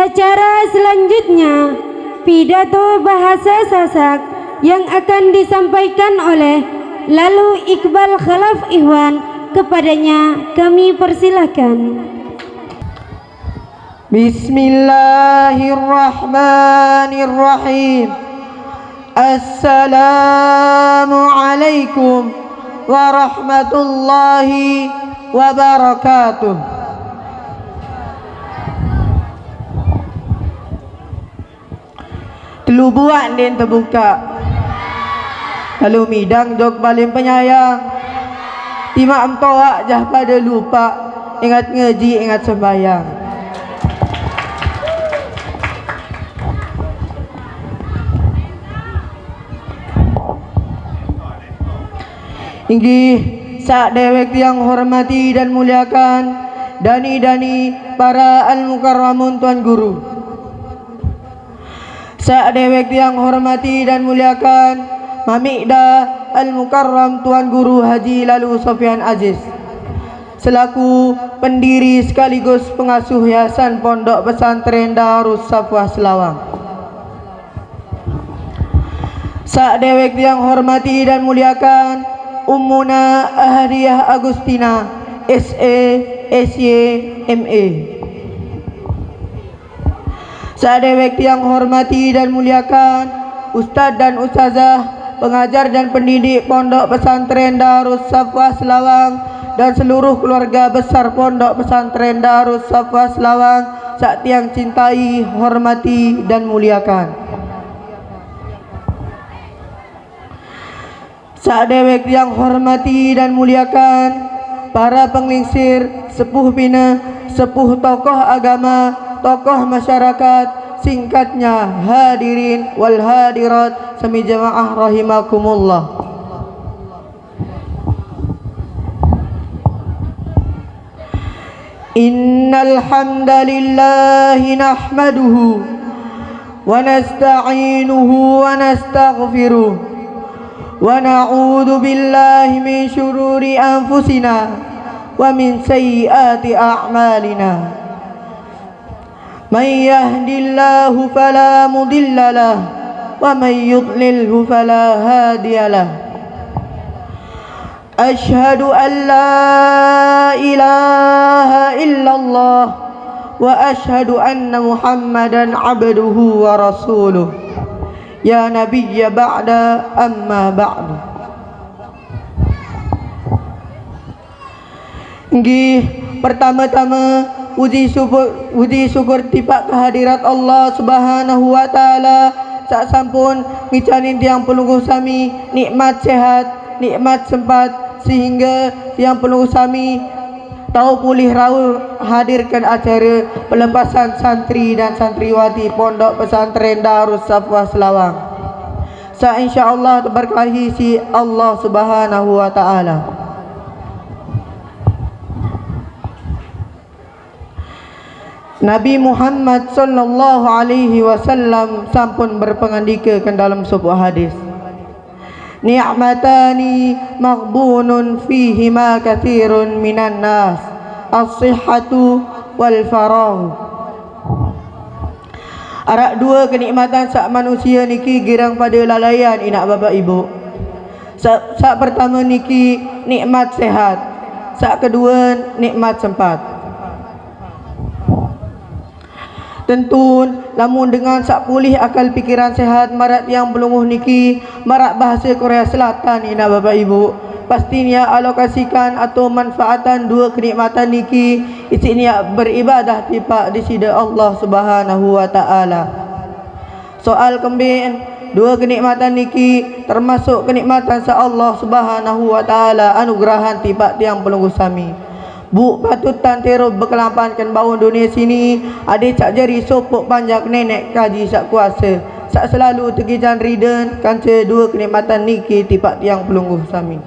Acara selanjutnya pidato bahasa Sasak yang akan disampaikan oleh Lalu Iqbal Khalaf Ikhwan. Kepadanya kami persilahkan. Bismillahirrahmanirrahim. Assalamualaikum warahmatullahi wabarakatuh. Telubuan din terbuka. Lalu midang jog paling penyayang. Tima amtoak jah pada lupa. Ingat ngaji, ingat sembayang. Inggih sak dewek yang hormati dan muliakan dani-dani para al-mukarramun tuan guru. Sak dewek yang hormati dan muliakan Mamikda Al-Mukarram Tuan Guru Haji Lalu Sofyan Aziz selaku pendiri sekaligus pengasuh Yayasan Pondok Pesantren Darus Safwah Selawang. Sak dewek yang hormati dan muliakan Ummuna Ahdiyah Agustina SA SY MA. Sadewek yang hormati dan muliakan Ustadz dan Ustazah, pengajar dan pendidik Pondok Pesantren Darus Safwah Selawang dan seluruh keluarga besar Pondok Pesantren Darus Safwah Selawang sak tiang cintai, hormati dan muliakan. Sadewek yang hormati dan muliakan para penglingsir, sepuh bina, sepuh tokoh agama, tokoh masyarakat, singkatnya hadirin wal hadirat sami jamaah rahimakumullah. Innal hamdalillahi nahmaduhu wa nasta'inuhu wa nastaghfiruh wa na'udzu billahi min syururi anfusina wa min sayyiati a'malina. Man yahdillahu fala mudilla lahu wa man yudlilhu fala hadiya lahu. Asyhadu an la ilaha illallah wa asyhadu anna Muhammadan abduhu wa rasuluh. Ya nabiyya ba'da amma ba'du. Nggih, pertama-tama puji syukur tipak kehadirat Allah Subhanahu wa taala sak sampun ngicanin tiang pelungguh sami nikmat sehat, nikmat sempat sehingga tiang pelungguh sami tahu pulih raul hadirkan acara pelepasan santri dan santriwati Pondok Pesantren Darus Safwah Selawang. Sa insyaallah berkahi si Allah Subhanahu wa taala. Nabi Muhammad sallallahu alaihi wasallam sampun berpengandikakan dalam sebuah hadis. Ni'matani maghbunun fihima katsirun minan nas, as-sihhatu wal faragh. Arak dua kenikmatan sak manusia niki girang pada lalayan inak bapak ibu. Sak pertama niki nikmat sehat, sak kedua nikmat sempat. Tentu lamun dengan sak pulih akal pikiran sehat marat yang pelunguh niki marak bahasa Korea Selatan ina bapak ibu pastinya alokasikan atau manfaatan dua kenikmatan niki isinya beribadah tipak di sida Allah Subhanahu wa taala. Soal kembin dua kenikmatan niki termasuk kenikmatan sa Allah Subhanahu wa taala anugrahan tipak tiang pelungguh sami. Bu patut tantero berkelampankan bau dunia sini adik cak jari sopok panjang nenek kaji sak kuasa sak selalu tegijan riden kanca dua kenikmatan niki tipak tiang pelungguh sami.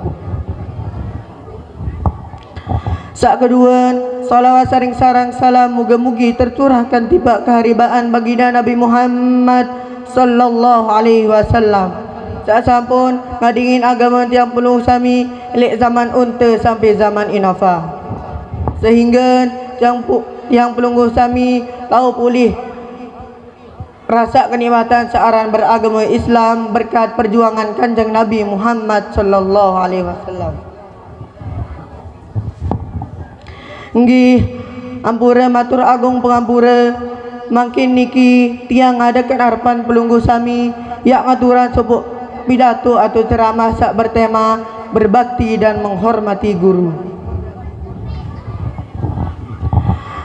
Sak kedua salawat saring sarang salam muga-mugi tercurahkan tipak keharibaan baginda Nabi Muhammad sallallahu alaihi wasallam. Sak sampun ngadingin agama tiang pelungguh sami lek zaman unta sampai zaman inafah. Sehingga yang pelungguh sami tahu pulih rasa kenikmatan seorang beragama Islam berkat perjuangan Kanjeng Nabi Muhammad sallallahu alaihi wasallam. Nggih, ampura matur agung pengampura, makin niki tiang ngadakan harapan pelunggu sami yak ngaturan sebut pidato atau ceramah sak bertema berbakti dan menghormati guru.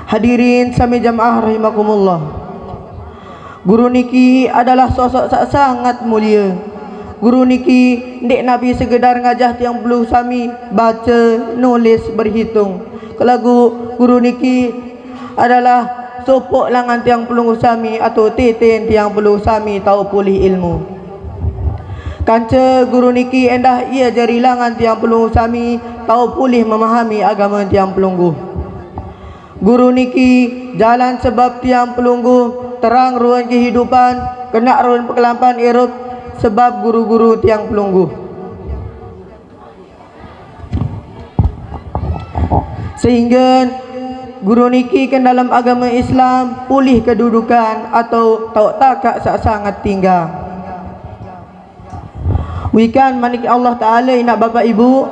Hadirin sami jamaah rahimakumullah. Guru niki adalah sosok sangat mulia. Guru niki ndek Nabi segedar ngajah tiang puluh sami baca, nulis, berhitung. Kelagu guru niki adalah sopok langan tiang puluh sami atau teten tiang puluh sami tahu pulih ilmu. Kanca guru niki endah ia jari langan tiang puluh sami tahu pulih memahami agama tiang pelungguh. Guru niki jalan sebab tiang pelungguh, terang ruang kehidupan, kena ruang pekelapan Eropa sebab guru-guru tiang pelungguh. Sehingga guru niki kan dalam agama Islam pulih kedudukan atau tahu takak sangat tinggal. Wikan manik Allah Ta'ala nak bapak ibu,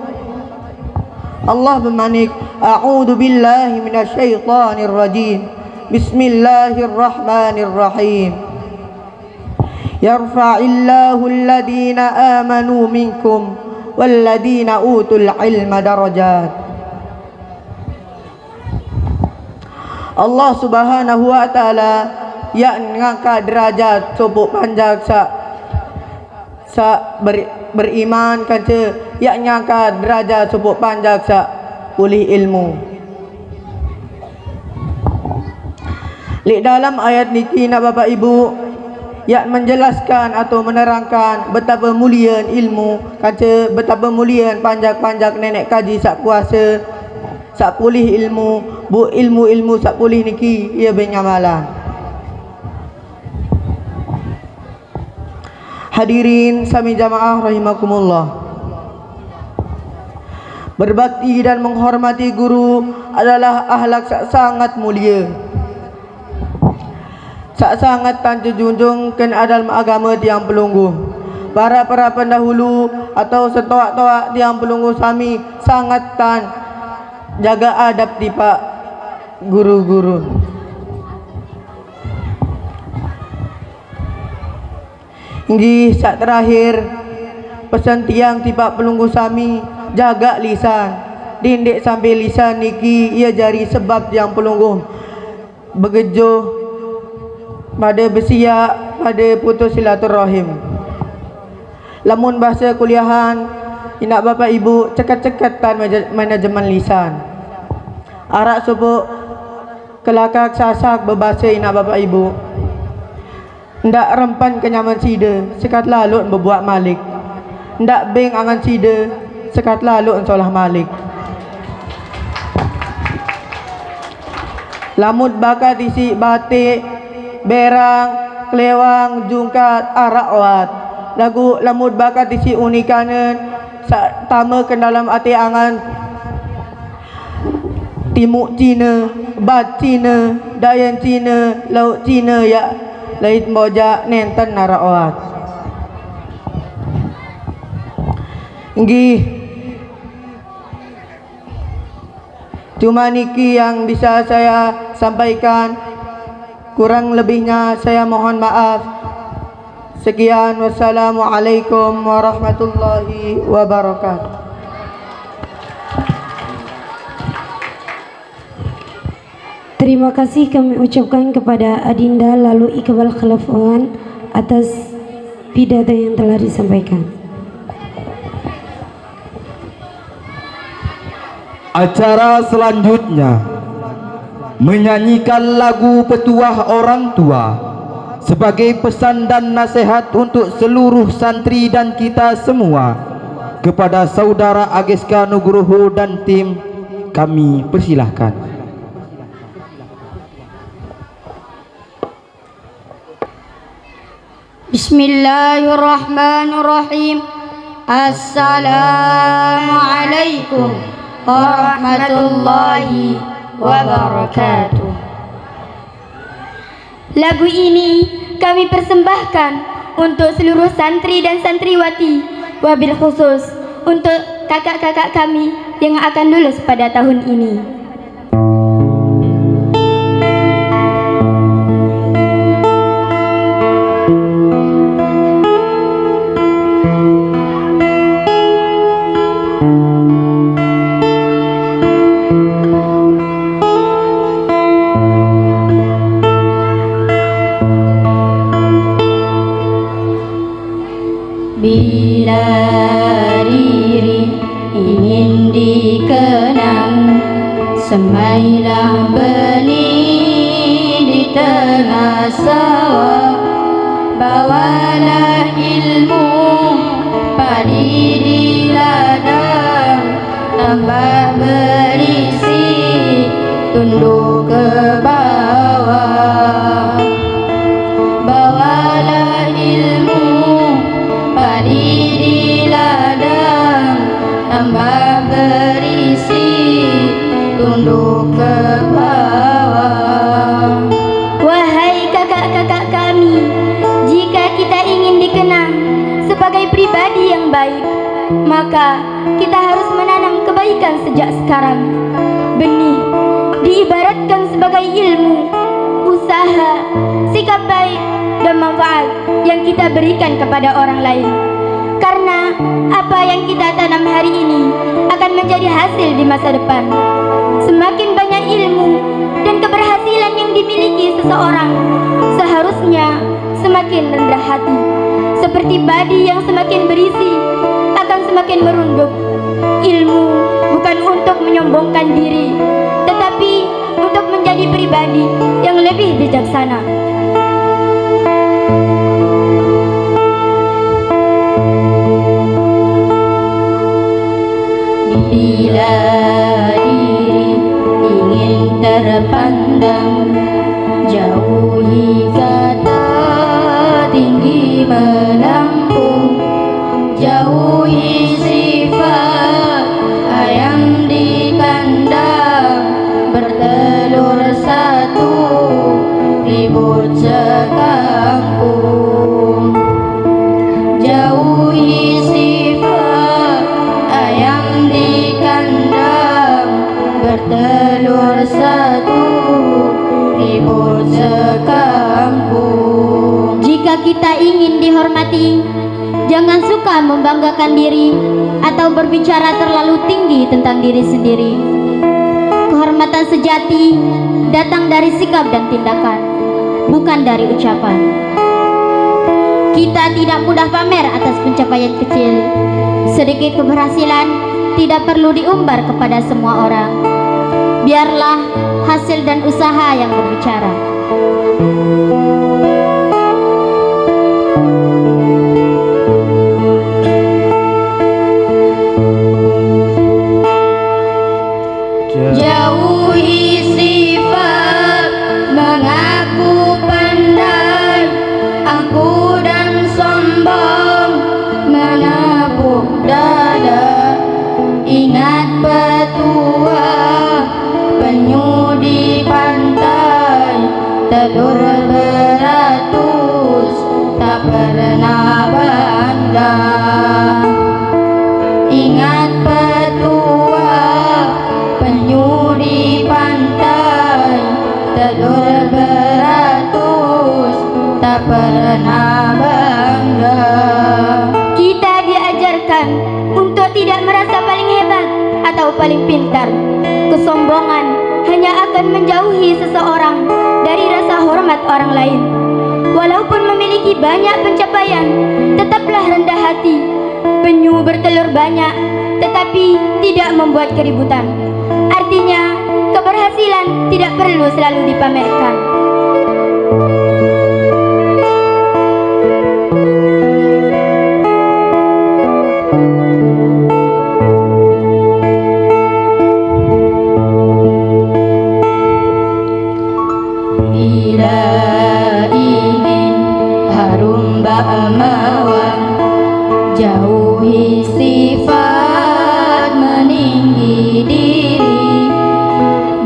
Allah bermanik, a'udzu billahi minasyaitonir rajim. Bismillahirrahmanirrahim. Yarfa'illahu alladhina amanu minkum walladhina utul ilma darajat. Allah Subhanahu wa taala yang ngangkat derajat sobok panjang sa beriman kanca yak ngangkat derajat sebut panjang sak pulih ilmu. Li dalam ayat niki nak bapak ibu yak menjelaskan atau menerangkan betapa mulia ilmu kanca, betapa mulia panjang-panjang nenek kaji sak kuasa sak pulih ilmu, bu ilmu-ilmu sak pulih niki ia benyamalan. Hadirin sami jamaah rahimakumullah. Berbakti dan menghormati guru adalah akhlak sangat mulia, sangat tancu junjung ken dalam agama tiang pelungguh. Para pendahulu atau setoak-toak tiang pelungguh sami sangat tan jaga adab tipa guru-guru. Nggih, sak terakhir pesan tiang tiba pelunggu sami jaga lisan. Dindek sampai lisan niki ia jari sebab tiang pelunggu begejo pada bersiap pada putus silaturahim. Lamun bahasa kuliahan indak bapak ibu cekat-cekatan manajemen lisan. Arak sebut kelakak sasak berbahasa indak bapak ibu. Ndak rempan kenyaman sida sekat lalu berbuat malik. Ndak beng angan sida sekat lalu solah malik. Lamut bakat isi batik, berang, kelewang, jungkat, arak wat. Lagu lamut bakat isi unikanen sak tama ke dalam hati angan Timuk Cina, Bat Cina, Dayan Cina, Laut Cina ya lait mojak nenten narawat. Nggih, cuma niki yang bisa saya sampaikan, kurang lebihnya saya mohon maaf. Sekian, wassalamualaikum warahmatullahi wabarakatuh. Terima kasih kami ucapkan kepada Adinda Lalu Iqbal Khalaf Ihwan atas pidato yang telah disampaikan. Acara selanjutnya menyanyikan lagu petuah orang tua sebagai pesan dan nasihat untuk seluruh santri dan kita semua. Kepada saudara Ageska Nugroho dan tim kami persilahkan. Bismillahirrahmanirrahim. Assalamualaikum warahmatullahi wabarakatuh. Lagu ini kami persembahkan untuk seluruh santri dan santriwati, wabil khusus untuk kakak-kakak kami yang akan lulus pada tahun ini. Bila diri ingin dikenang, semailah benih di tengah sawah. Bawalah ilmu padi di ladang, tambah berisi tunduk ke bawah. Bawalah ilmu padi di ladang, tambah berisi tunduk ke bawah. Wahai kakak-kakak kami, jika kita ingin dikenang sebagai pribadi yang baik, maka kita harus menanam kebaikan sejak sekarang. Benih diibaratkan sebagai ilmu, usaha, sikap baik dan manfaat yang kita berikan kepada orang lain. Karena apa yang kita tanam hari ini akan menjadi hasil di masa depan. Semakin banyak ilmu dan keberhasilan yang dimiliki seseorang, seharusnya semakin rendah hati. Seperti padi yang semakin berisi akan semakin merunduk. Ilmu bukan untuk menyombongkan diri, tetapi untuk menjadi pribadi yang lebih bijaksana. Bila diri ingin terpandang, jauhi kata tinggi melambung, jauhi sifat ayam di kandang, bertelur satu ribut sekampung. Jauhi sifat ayam di kandang, bertelur satu ribut sekampung. Jika kita ingin dihormati, jangan suka membanggakan diri atau berbicara terlalu tinggi tentang diri sendiri. Kehormatan sejati datang dari sikap dan tindakan, bukan dari ucapan. Kita tidak mudah pamer atas pencapaian kecil. Sedikit keberhasilan tidak perlu diumbar kepada semua orang. Biarlah hasil dan usaha yang berbicara. Jauhi sifat mengaku pandai, angkuh dan sombong, menepuk dada. Ingat petua penyu di pantai, telur beratus tak pernah bangga. Ingat petua penyu di pantai, telur beratus tak pernah bangga. Kita diajarkan untuk tidak merasa paling hebat atau paling pintar. Kesombongan hanya akan menjauhi seseorang dari rasa hormat orang lain. Walaupun memiliki banyak pencapaian, tetaplah rendah hati. Penyu bertelur banyak, tetapi tidak membuat keributan. Artinya, keberhasilan tidak perlu selalu dipamerkan. Bila ingin harum bak mawar, jauhi sifat meninggi diri.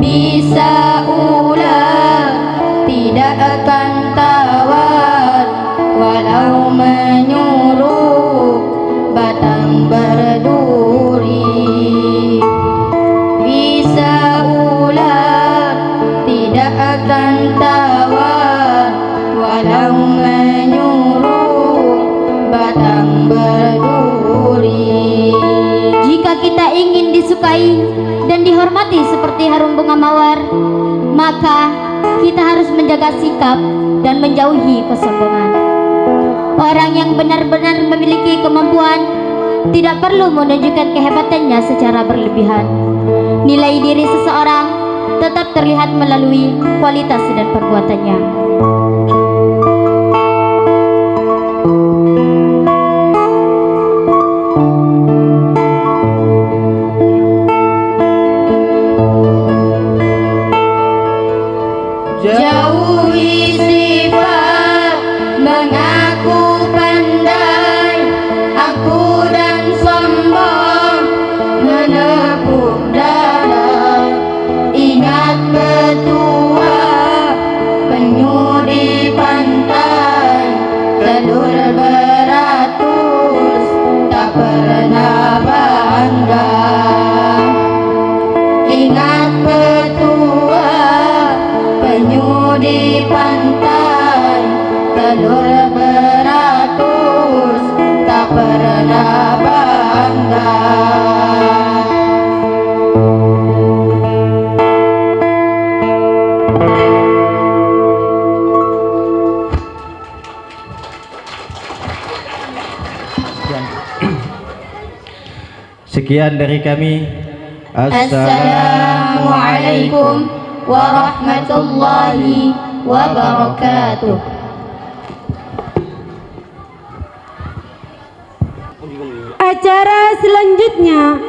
Bisa ular tidak akan disukai dan dihormati seperti harum bunga mawar, maka kita harus menjaga sikap dan menjauhi kesombongan. Orang yang benar-benar memiliki kemampuan tidak perlu menunjukkan kehebatannya secara berlebihan. Nilai diri seseorang tetap terlihat melalui kualitas dan perbuatannya. Jauhi sifat mengaku pandai, aku dan sombong menepuk dada. Ingat petua penyu di pantai, telur beratus tak pernah bangga. Ingat petua penyu di pantai, telur beratus tak pernah bangga. Sekian dari kami. Assalamualaikum warahmatullahi wabarakatuh. Acara selanjutnya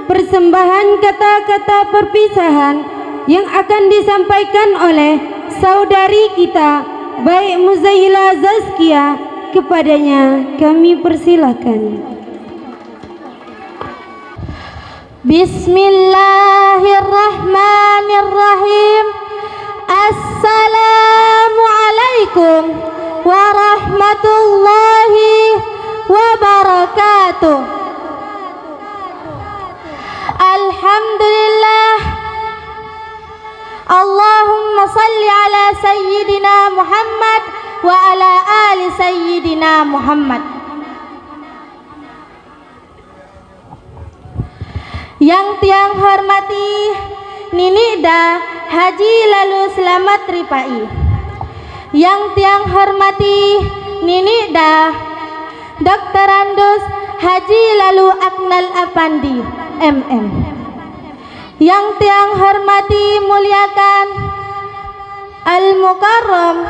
persembahan kata-kata perpisahan yang akan disampaikan oleh saudari kita baik Muzahila Zaskia. Kepadanya kami persilakan. Bismillahirrahmanirrahim. Assalamualaikum warahmatullahi wabarakatuh. Alhamdulillah. Allahumma salli ala sayyidina Muhammad wa ala ali sayyidina Muhammad. Yang tiang hormati Ninida Haji Lalu Selamat Ripai, yang tiang hormati Ninida Dr. Andus Haji Lalu Aknal Apandi MM, yang tiang hormati muliakan Al-Mukarram,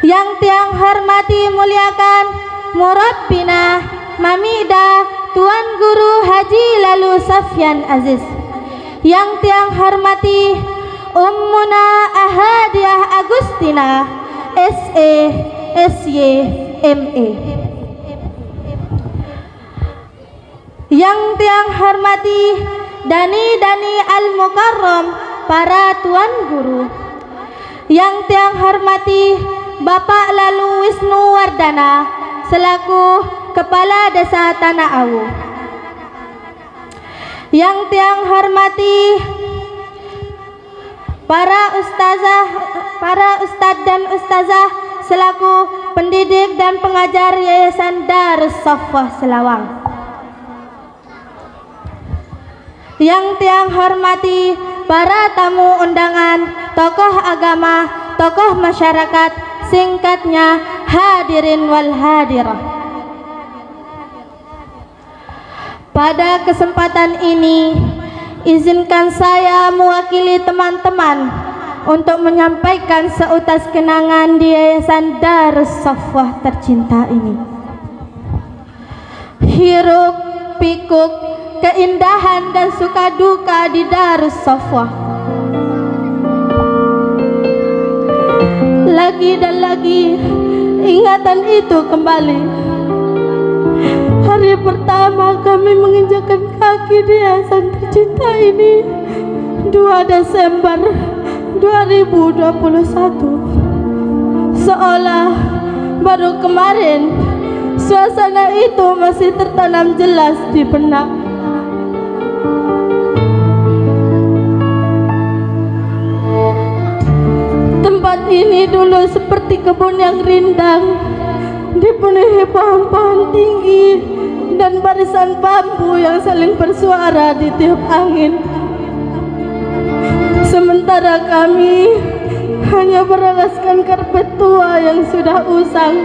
yang tiang hormati muliakan Murabbina Mamida Tuan Guru Haji Lalu Safyan Aziz, yang tiang hormati Ummuna Ahadiah Agustina SE SY ME, yang tiang hormati Dani Al-Mukarram para Tuan Guru, yang tiang hormati Bapak Lalu Wisnu Wardana selaku Kepala Desa Tanah Awu, yang tiang hormati para ustadz dan ustazah selaku pendidik dan pengajar Yayasan Darus Saffah Selawang, yang tiang hormati para tamu undangan, tokoh agama, tokoh masyarakat, singkatnya hadirin wal hadirah. Pada kesempatan ini, izinkan saya mewakili teman-teman untuk menyampaikan seutas kenangan di Yayasan Darus Saffah tercinta ini. Hiruk pikuk keindahan dan suka duka di Darus Saffah. Lagi dan lagi ingatan itu kembali. Hari pertama kami menginjakkan kaki di Yayasan tercinta ini 2 Desember 2021. Seolah baru kemarin suasana itu masih tertanam jelas di benak. Tempat ini dulu seperti kebun yang rindang, dipenuhi pohon-pohon tinggi dan barisan bambu yang saling bersuara di tiup angin. Sementara kami hanya beralaskan karpet tua yang sudah usang.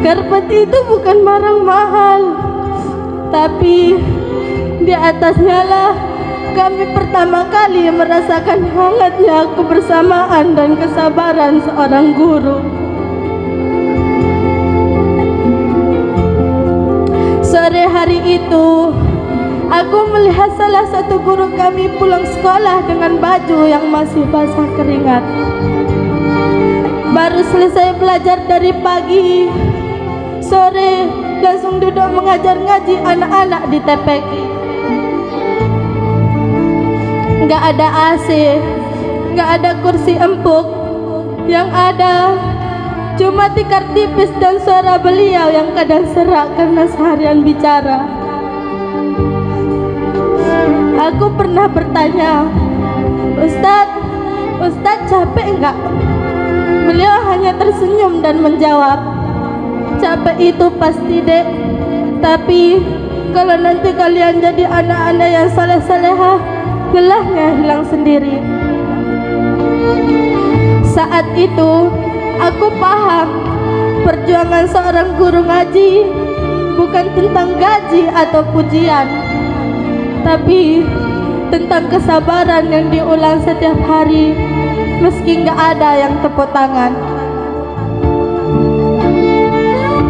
Karpet itu bukan barang mahal, tapi di atasnya lah kami pertama kali merasakan hangatnya kebersamaan dan kesabaran seorang guru. Sore hari itu, aku melihat salah satu guru kami pulang sekolah dengan baju yang masih basah keringat. Baru selesai belajar dari pagi, sore langsung duduk mengajar ngaji anak-anak di TPQ. Gak ada AC, gak ada kursi empuk, yang ada cuma tikar tipis dan suara beliau yang kadang serak karena seharian bicara. Aku pernah bertanya, Ustadz capek enggak? Beliau hanya tersenyum dan menjawab, capek itu pasti dek, tapi kalau nanti kalian jadi anak-anak yang saleh-salehah, gelahnya hilang sendiri. Saat itu aku paham perjuangan seorang guru ngaji bukan tentang gaji atau pujian, tapi tentang kesabaran yang diulang setiap hari meski nggak ada yang tepuk tangan.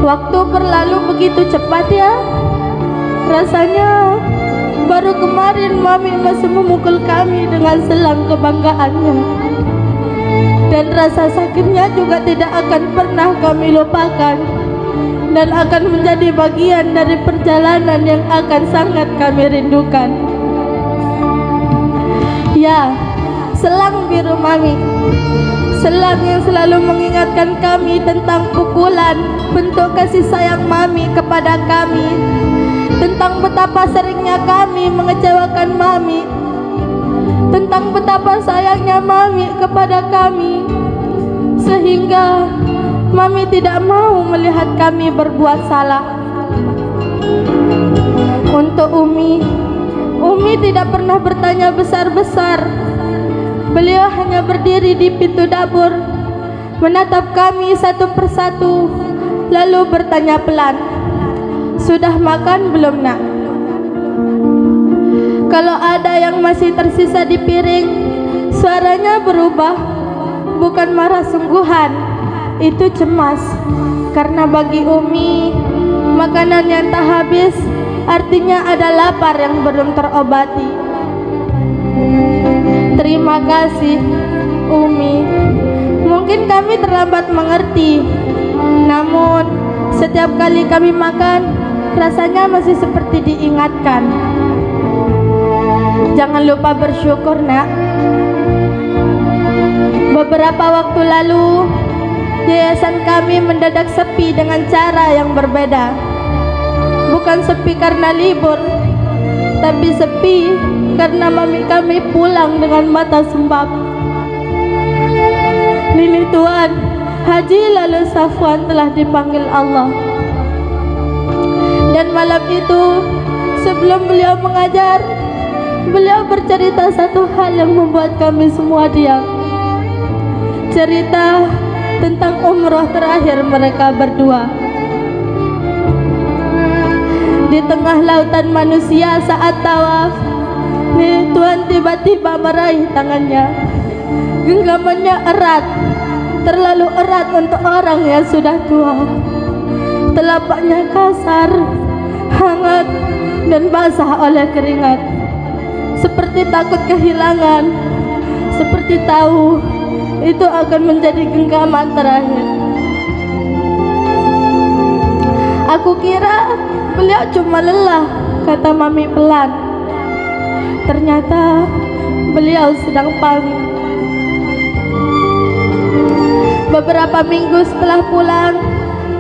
Waktu berlalu begitu cepat ya. Rasanya baru kemarin Mami masih memukul kami dengan selang kebanggaannya. Dan rasa sakitnya juga tidak akan pernah kami lupakan, dan akan menjadi bagian dari perjalanan yang akan sangat kami rindukan. Ya, selang biru Mami, selang yang selalu mengingatkan kami tentang pukulan, bentuk kasih sayang Mami kepada kami, tentang betapa seringnya kami mengecewakan Mami, tentang betapa sayangnya Mami kepada kami, sehingga Mami tidak mau melihat kami berbuat salah. Untuk Umi tidak pernah bertanya besar-besar. Beliau hanya berdiri di pintu dapur, menatap kami satu persatu, lalu bertanya pelan, "Sudah makan belum nak?" Kalau ada yang masih tersisa di piring, suaranya berubah, bukan marah sungguhan, itu cemas. Karena bagi Umi, makanan yang tak habis artinya ada lapar yang belum terobati. Terima kasih Umi. Mungkin kami terlambat mengerti, namun setiap kali kami makan, rasanya masih seperti diingatkan. Jangan lupa bersyukur nak. Beberapa waktu lalu, yayasan kami mendadak sepi dengan cara yang berbeda. Bukan sepi karena libur, tapi sepi karena Mami kami pulang dengan mata sembab. Lili Tuan Haji Lalu Safwan telah dipanggil Allah. Dan malam itu, sebelum beliau mengajar, beliau bercerita satu hal yang membuat kami semua diam. Cerita tentang umroh terakhir mereka berdua. Di tengah lautan manusia saat tawaf, Lili Tuan tiba-tiba meraih tangannya. Genggamannya erat, terlalu erat untuk orang yang sudah tua. Telapaknya kasar, hangat, dan basah oleh keringat. Seperti takut kehilangan, seperti tahu itu akan menjadi genggaman terakhir. Aku kira beliau cuma lelah, kata Mami pelan. Ternyata beliau sedang panik. Beberapa minggu setelah pulang,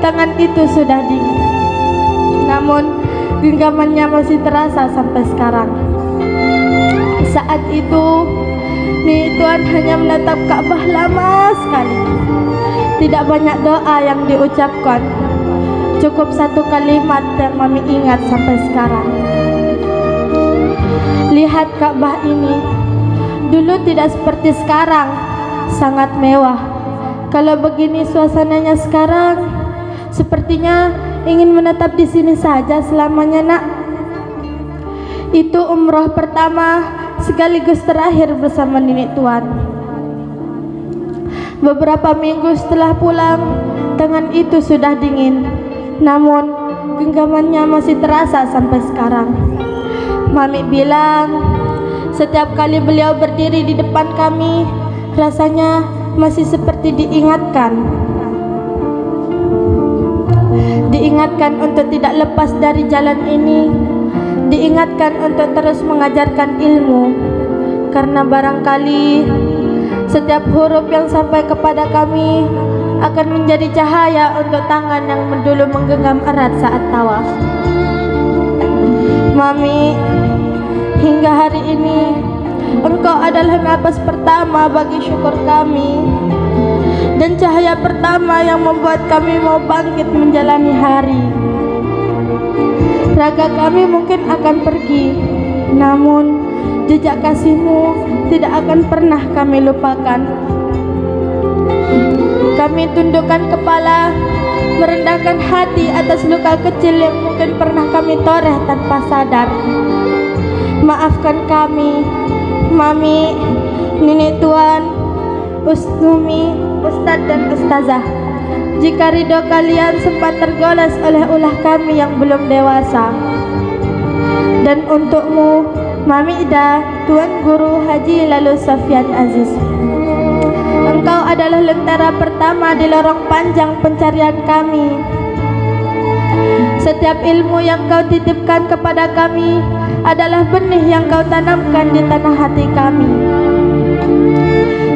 tangan itu sudah dingin. Namun genggamannya masih terasa sampai sekarang. Saat itu Lili Tuan hanya menatap Ka'bah lama sekali. Tidak banyak doa yang diucapkan, Cukup satu kalimat yang Mami ingat sampai sekarang. Lihat Ka'bah ini, dulu tidak seperti sekarang, sangat mewah. Kalau begini suasananya sekarang, sepertinya ingin menetap di sini saja selamanya, Nak. Itu umroh pertama sekaligus terakhir bersama Nenek Tuan. Beberapa minggu setelah pulang, tangan itu sudah dingin, namun genggamannya masih terasa sampai sekarang. Mami bilang, setiap kali beliau berdiri di depan kami, rasanya masih seperti diingatkan untuk tidak lepas dari jalan ini, diingatkan untuk terus mengajarkan ilmu, karena barangkali setiap huruf yang sampai kepada kami akan menjadi cahaya untuk tangan yang dulu menggenggam erat saat tawaf. Mami, hingga hari ini Engkau adalah napas pertama bagi syukur kami dan cahaya pertama yang membuat kami mau bangkit menjalani hari. Raga kami mungkin akan pergi, namun jejak kasih-Mu tidak akan pernah kami lupakan. Kami tundukkan kepala, merendahkan hati atas luka kecil yang mungkin pernah kami toreh tanpa sadar. Maafkan kami, Mami, Nenek Tuan, Ustumi, Ustadz dan Ustazah, jika ridho kalian sempat tergoles oleh ulah kami yang belum dewasa. Dan untukmu, Mami Ida, Tuan Guru Haji Lalu Safian Aziz, engkau adalah lentera pertama di lorong panjang pencarian kami. Setiap ilmu yang kau titipkan kepada kami adalah benih yang kau tanamkan di tanah hati kami.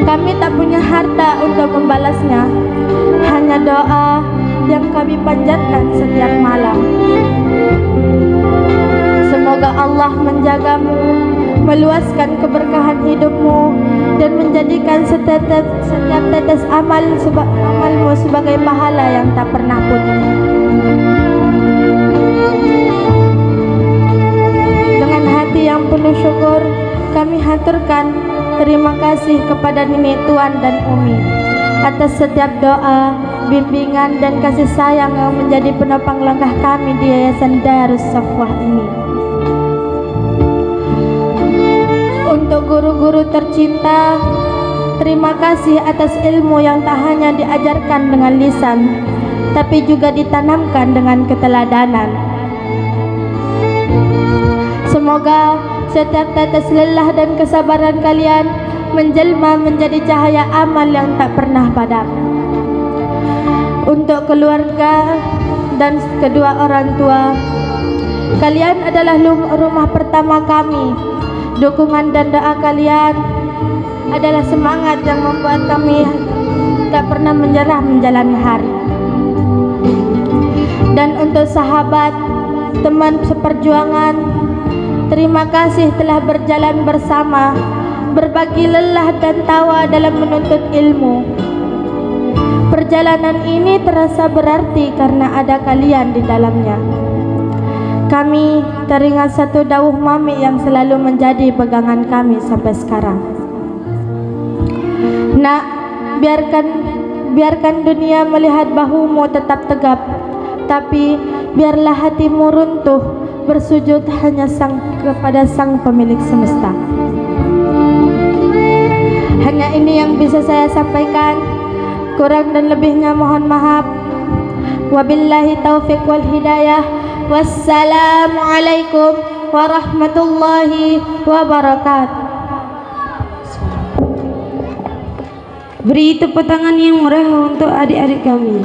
Kami tak punya harta untuk membalasnya, hanya doa yang kami panjatkan setiap malam. Semoga Allah menjagamu, meluaskan keberkahan hidupmu, dan menjadikan setiap tetes amalmu sebagai pahala yang tak pernah pudar. Dengan hati yang penuh syukur, kami haturkan terima kasih kepada Nenek Tuan dan Umi atas setiap doa, bimbingan dan kasih sayang yang menjadi penopang langkah kami di Yayasan Darus Safwah ini. Untuk guru-guru tercinta, terima kasih atas ilmu yang tak hanya diajarkan dengan lisan, tapi juga ditanamkan dengan keteladanan. Semoga setiap tetes lelah dan kesabaran kalian menjelma menjadi cahaya amal yang tak pernah padam. Untuk keluarga dan kedua orang tua, kalian adalah rumah pertama kami. Dukungan dan doa kalian adalah semangat yang membuat kami tak pernah menyerah menjalani hari. Dan untuk sahabat, teman seperjuangan, terima kasih telah berjalan bersama, berbagi lelah dan tawa dalam menuntut ilmu. Perjalanan ini terasa berarti karena ada kalian di dalamnya. Kami teringat satu dawuh Mami yang selalu menjadi pegangan kami sampai sekarang. Nak, biarkan dunia melihat bahumu tetap tegap, tapi biarlah hatimu runtuh bersujud hanya kepada Sang Pemilik Semesta. Hanya ini yang bisa saya sampaikan. Kurang dan lebihnya mohon maaf. Wabillahi taufiq wal hidayah. Wassalamualaikum warahmatullahi wabarakatuh. Beri tepuk tangan yang meriah untuk adik-adik kami.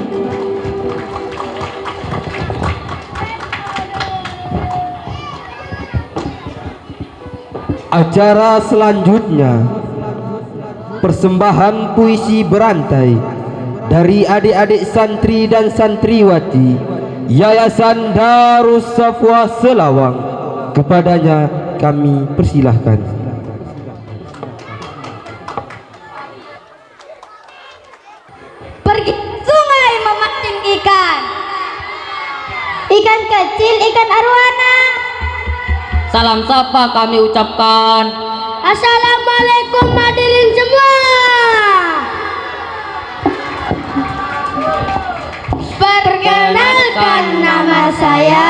Acara selanjutnya, persembahan puisi berantai dari adik-adik santri dan santriwati Yayasan Darus Safwah Selawang. Kepadanya kami persilahkan. Pergi sungai memancing ikan, Ikan kecil, ikan arwana. Salam sapa kami ucapkan. Assalamualaikum hadirin semua. Perkenalkan nama saya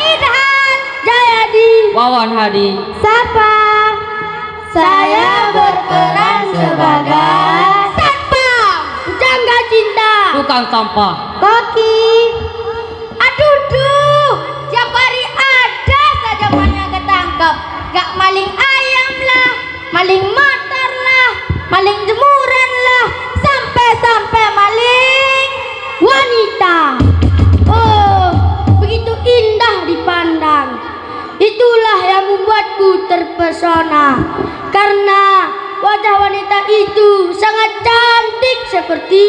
Idhan Jayadi. Wawan Hadi. Sapa. Saya berperan sebagai satpam, jangga cinta, Tukang sampah. koki. Aduh, tiap hari ada saja yang ketangkep. Gak maling ayam lah, maling motor lah, maling jemuran lah, sampai maling wanita. Oh, begitu indah dipandang. Itulah yang membuatku terpesona, karena wajah wanita itu sangat cantik seperti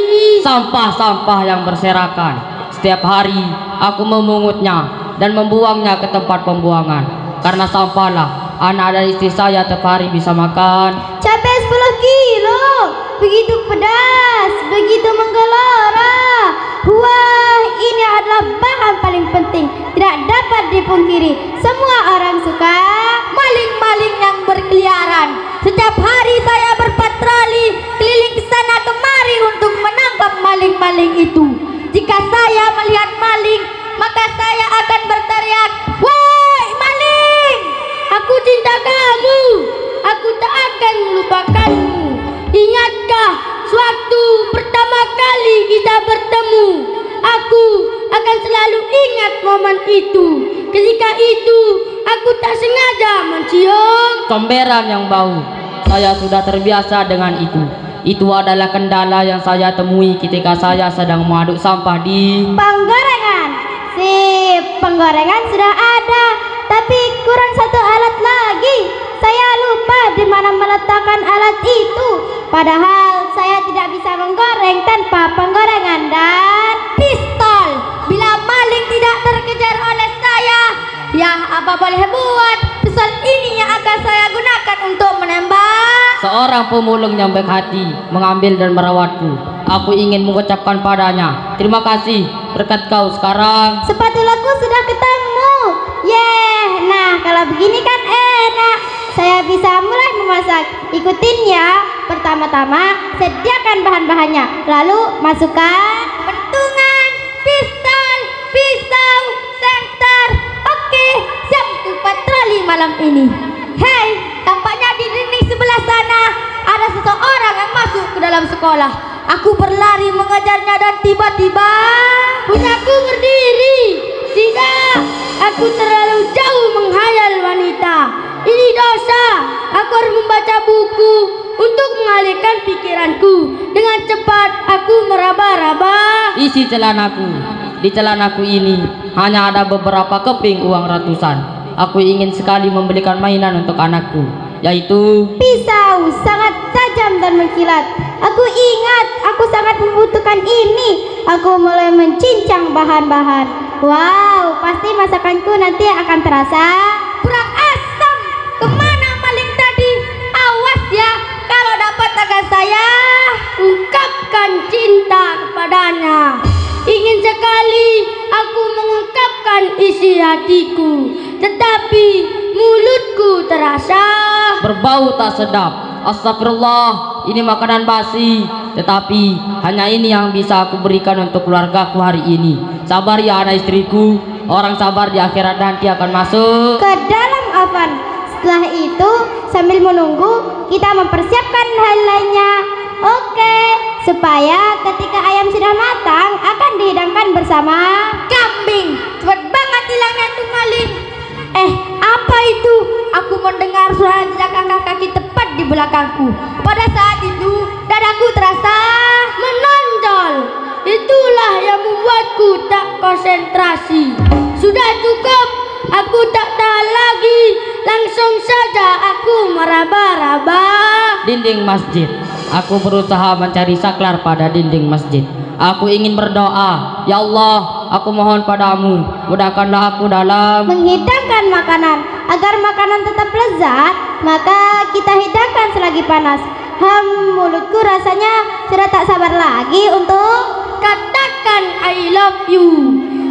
Sampah-sampah yang berserakan. Setiap hari aku memungutnya dan membuangnya ke tempat pembuangan. Karena sampahlah anak dan istri saya tiap hari bisa makan. Cabai 10 kilo, begitu pedas, begitu menggelora. Wah, ini adalah bahan paling penting, tidak dapat dipungkiri. Semua orang suka maling-maling yang berkeliaran. Setiap hari saya berpatroli keliling ke sana kemari untuk menangkap maling-maling itu. Jika saya melihat maling, maka saya akan berteriak, "Woi maling! Aku cinta kamu, aku tak akan melupakanmu. Ingatkah sewaktu pertama kali kita bertemu? Aku akan selalu ingat momen itu. Ketika itu aku tak sengaja mencium Comberan yang bau. Saya sudah terbiasa dengan itu. Itu adalah kendala yang saya temui ketika saya sedang mengaduk sampah di penggorengan. Sip, penggorengan sudah ada, tapi kurang satu alat lagi. Saya lupa di mana meletakkan alat itu. Padahal saya tidak bisa menggoreng tanpa penggorengan dan pistol. Bila maling tidak terkejar oleh saya, ya apa boleh buat. Pistol ini yang akan saya gunakan untuk menembak. seorang pemulung yang baik hati mengambil dan merawatku. Aku ingin mengucapkan padanya terima kasih berkat kau sekarang. Sepatu laku sudah ketemu. Nah kalau begini kan enak. Saya bisa mulai memasak. Ikutin ya. Pertama-tama sediakan bahan-bahannya, lalu masukkan pentungan, pistol, pisau, senter. Oke, siap untuk patroli malam ini. Hei, tampaknya di dinding sebelah sana ada seseorang yang masuk ke dalam sekolah. Aku berlari mengejarnya dan tiba-tiba punyaku berdiri. Tidak, aku terlalu jauh menghayal wanita. Ini dosa. Aku harus membaca buku untuk mengalihkan pikiranku. Dengan cepat aku meraba-raba Isi celanaku. Di celanaku ini hanya ada beberapa keping uang ratusan. Aku ingin sekali membelikan mainan untuk anakku, yaitu pisau sangat tajam dan mengkilat. Aku ingat aku sangat membutuhkan ini. Aku mulai mencincang bahan-bahan. Wow, pasti masakanku nanti akan terasa kurang asam. Kemana maling tadi? Awas ya, kalau dapat akan saya ungkapkan cinta kepadanya. Ingin sekali aku mengungkapkan isi hatiku, tetapi mulutku terasa berbau tak sedap. Astagfirullah, ini makanan basi, tetapi hanya ini yang bisa aku berikan untuk keluargaku hari ini. Sabar ya anak istriku, orang sabar di akhirat nanti akan masuk ke dalam oven. Setelah itu sambil menunggu kita mempersiapkan hal lainnya. Oke, supaya ketika ayam sudah matang akan dihidangkan bersama kambing. Cepat banget hilangnya tuh maling. Apa itu? Aku mendengar suara jejak kaki tepat di belakangku. Pada saat itu dadaku terasa menonjol. Itulah yang membuatku tak konsentrasi. Sudah cukup, aku tak tahan lagi. Langsung saja aku meraba-raba dinding masjid. Aku berusaha mencari saklar pada dinding masjid. Aku ingin berdoa, ya Allah, aku mohon padamu, mudahkanlah aku dalam menghidangkan makanan. Agar makanan tetap lezat, maka kita hidangkan selagi panas. Mulutku rasanya sudah tak sabar lagi untuk katakan I love you.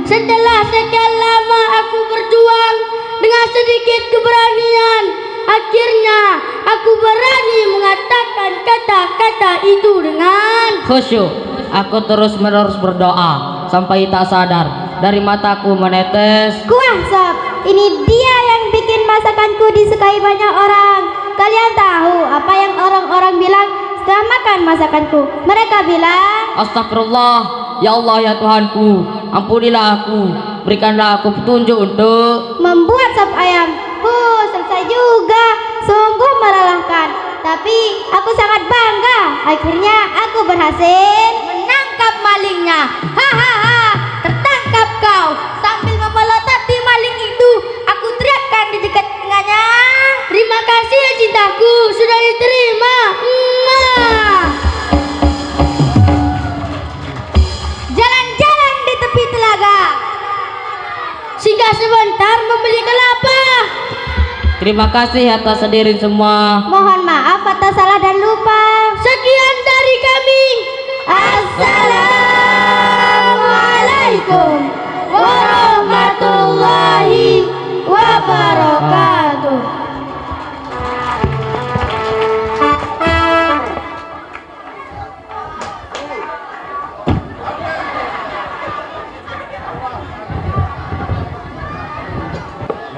Setelah sekian lama aku berjuang dengan sedikit keberanian, akhirnya aku berani mengatakan kata-kata itu dengan khusyuk. Aku terus menerus berdoa sampai tak sadar dari mataku menetes. kuah sop. Ini dia yang bikin masakanku disukai banyak orang. Kalian tahu apa yang orang-orang bilang setelah makan masakanku? Mereka bilang, Astagfirullah, ya Allah ya Tuhanku, ampunilah aku, berikanlah aku petunjuk untuk membuat sop ayam. Selesai juga. Sungguh melelahkan, tapi aku sangat bangga. Akhirnya aku berhasil menangkap malingnya. Hahaha, tertangkap kau. Sambil memelototi maling itu, aku teriakkan di dekat tengahnya, terima kasih ya cintaku, sudah diterima. Jalan-jalan di tepi telaga, singgah sebentar membeli kelapa. terima kasih atas hadirin semua. Mohon maaf atas salah dan lupa. Sekian dari kami. Assalamualaikum warahmatullahi wabarakatuh.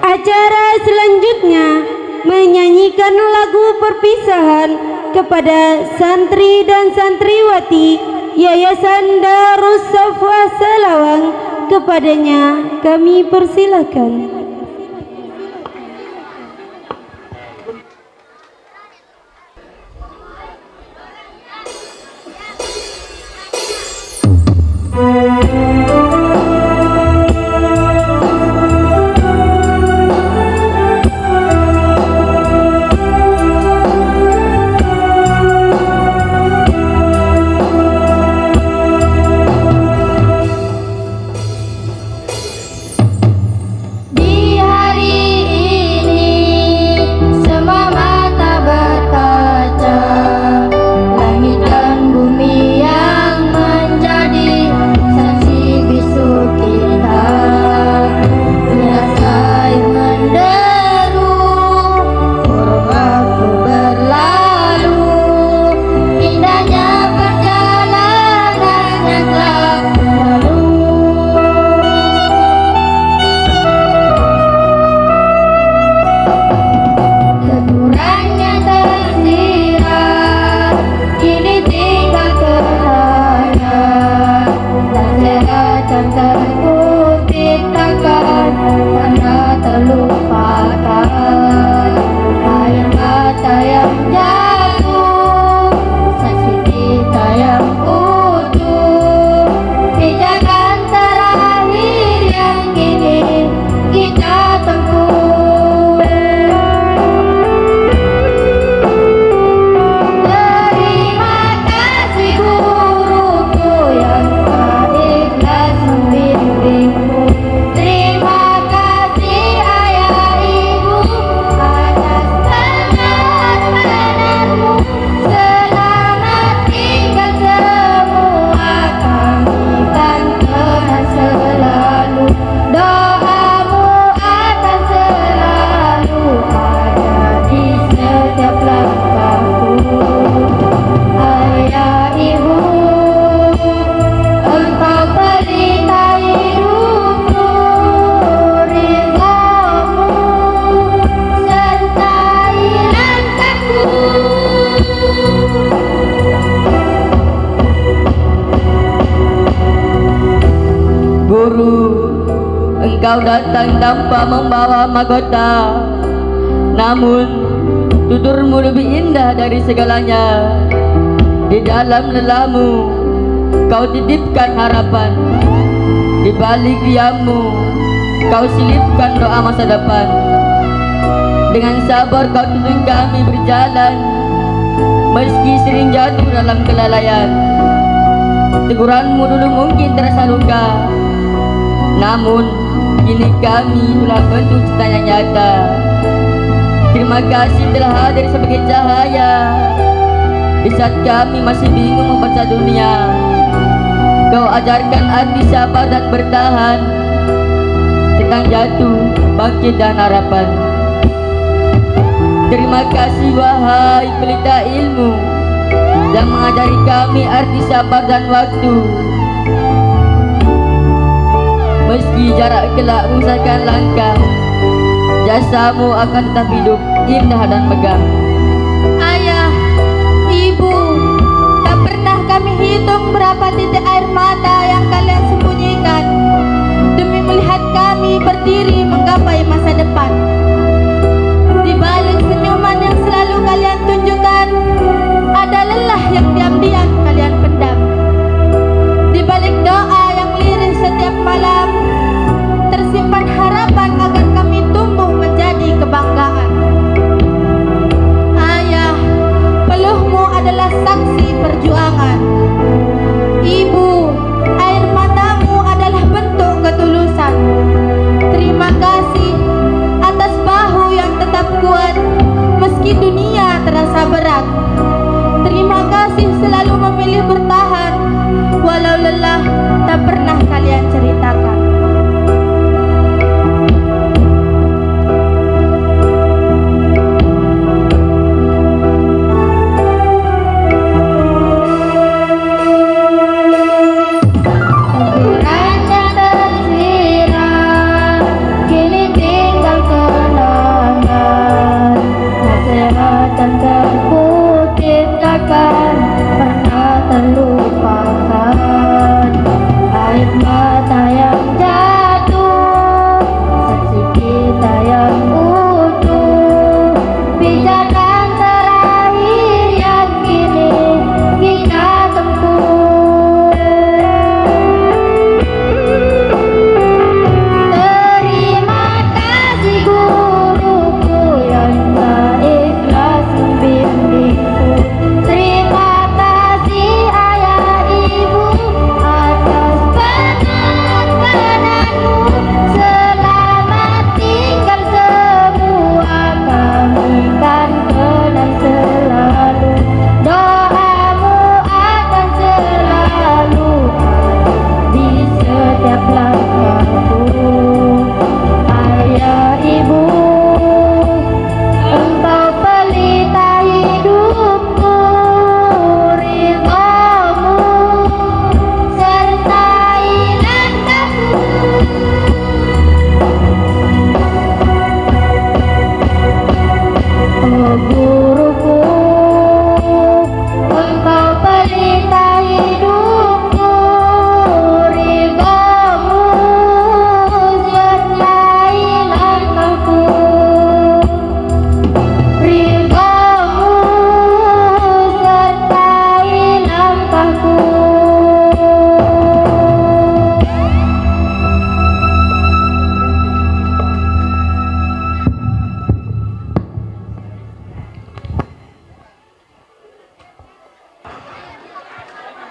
Acara selanjutnya menyanyikan lagu perpisahan kepada santri dan santriwati Yayasan Darus Safa Selawang. Kepadanya kami persilakan. Engkau datang tanpa membawa mahkota, namun tuturmu lebih indah dari segalanya. Di dalam lelahmu kau titipkan harapan, di balik diammu kau silipkan doa masa depan. Dengan sabar kau tuntun kami berjalan, meski sering jatuh dalam kelalaian. Teguranmu dulu mungkin terasa luka, namun kini kami telah bentuk cita yang nyata. Terima kasih telah hadir sebagai cahaya di saat kami masih bingung membaca dunia. Kau ajarkan arti sabar dan bertahan, yang jatuh, bangkit dan harapan. Terima kasih wahai pelita ilmu yang mengajari kami arti sabar dan waktu. Meski jarak kelak memisahkan langkah, jasamu akan tetap hidup indah dan megah. Ayah, ibu, tak pernah kami hitung berapa titik air mata yang kalian sembunyikan demi melihat kami berdiri menggapai masa depan. Di balik senyuman yang selalu kalian tunjukkan, ada lelah yang diam-diam kalian pendam. Di balik doa yang lirih setiap malam, tersimpan harapan agar kami tumbuh menjadi kebanggaan. Ayah, peluhmu adalah saksi perjuangan. Ibu, air matamu adalah bentuk ketulusan. Terima kasih atas bahu yang tetap kuat meski dunia terasa berat. Terima kasih selalu memilih bertahan walau lelah tak pernah kalian ceritakan.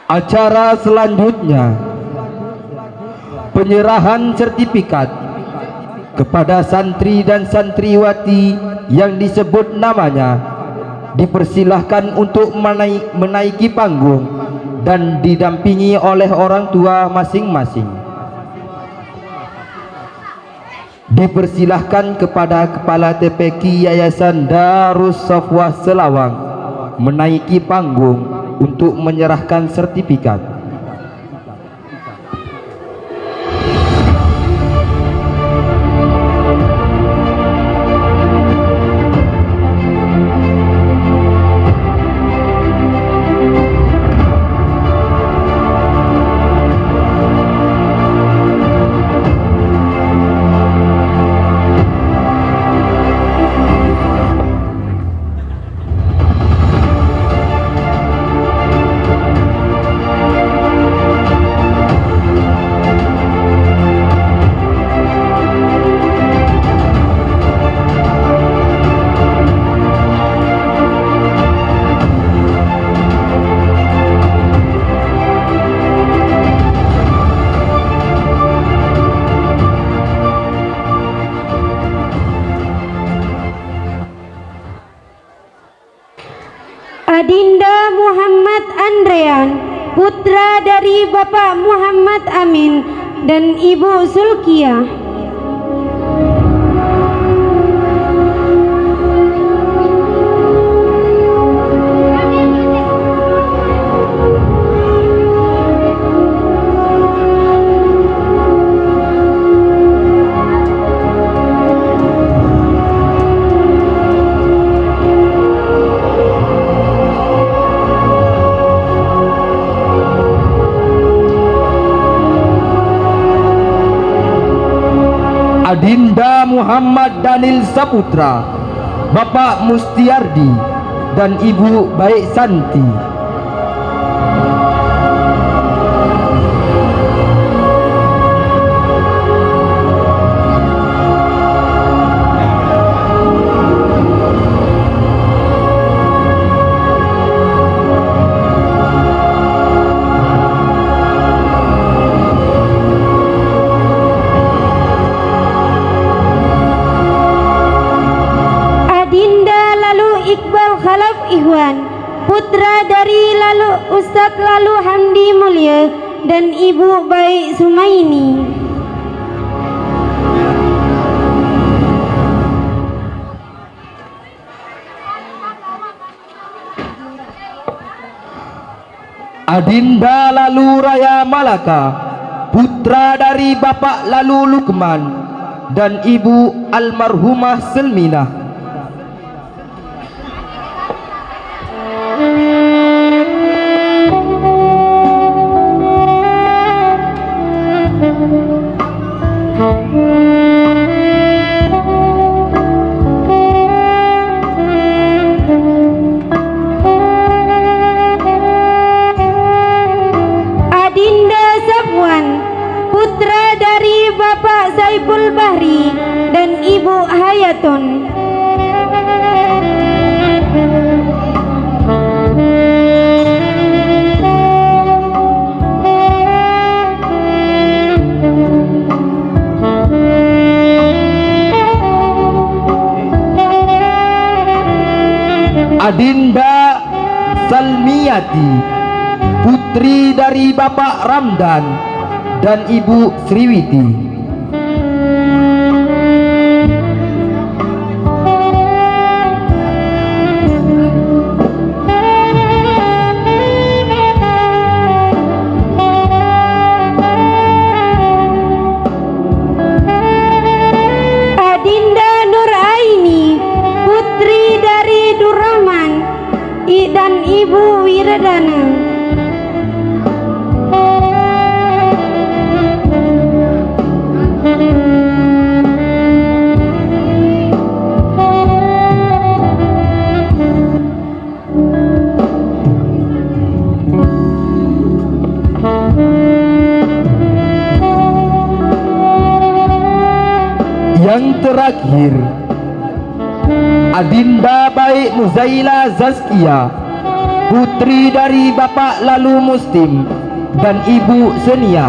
Acara selanjutnya, penyerahan sertifikat kepada santri dan santriwati yang disebut namanya. Dipersilahkan untuk menaiki panggung dan didampingi oleh orang tua masing-masing. Dipersilahkan kepada Kepala TPQ Yayasan Darus Safwah Selawang menaiki panggung untuk menyerahkan sertifikat. Adinda Muhammad Andrean, putra dari Bapak Muhammad Amin dan Ibu Zulkiyah. Adinda Muhammad Danil Saputra, Bapak Mustiardi dan Ibu Baik Santi. Ikhwan, putra dari lalu Ustadz Lalu Hamdi Mulya dan Ibu Baik Sumaini. Adinda Lalu Raya Malaka, putra dari Bapak Lalu Lukman dan Ibu almarhumah Selminah. Saiful Bahri dan Ibu Hayatun. Adinda Salmiati, putri dari Bapak Ramdan dan Ibu Sriwiti. Dan Ibu Wiradana. Yang terakhir, Adinda Baik Muzaila Zazkia, putri dari Bapak Lalu Mustim dan Ibu Senia.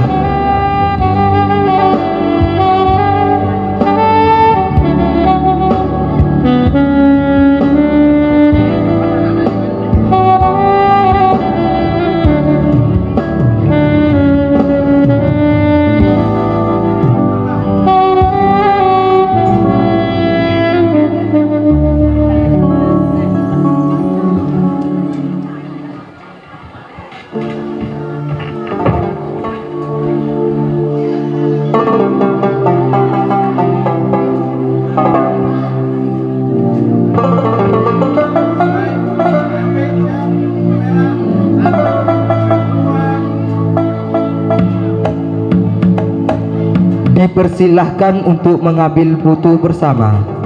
Dipersilahkan untuk mengambil foto bersama.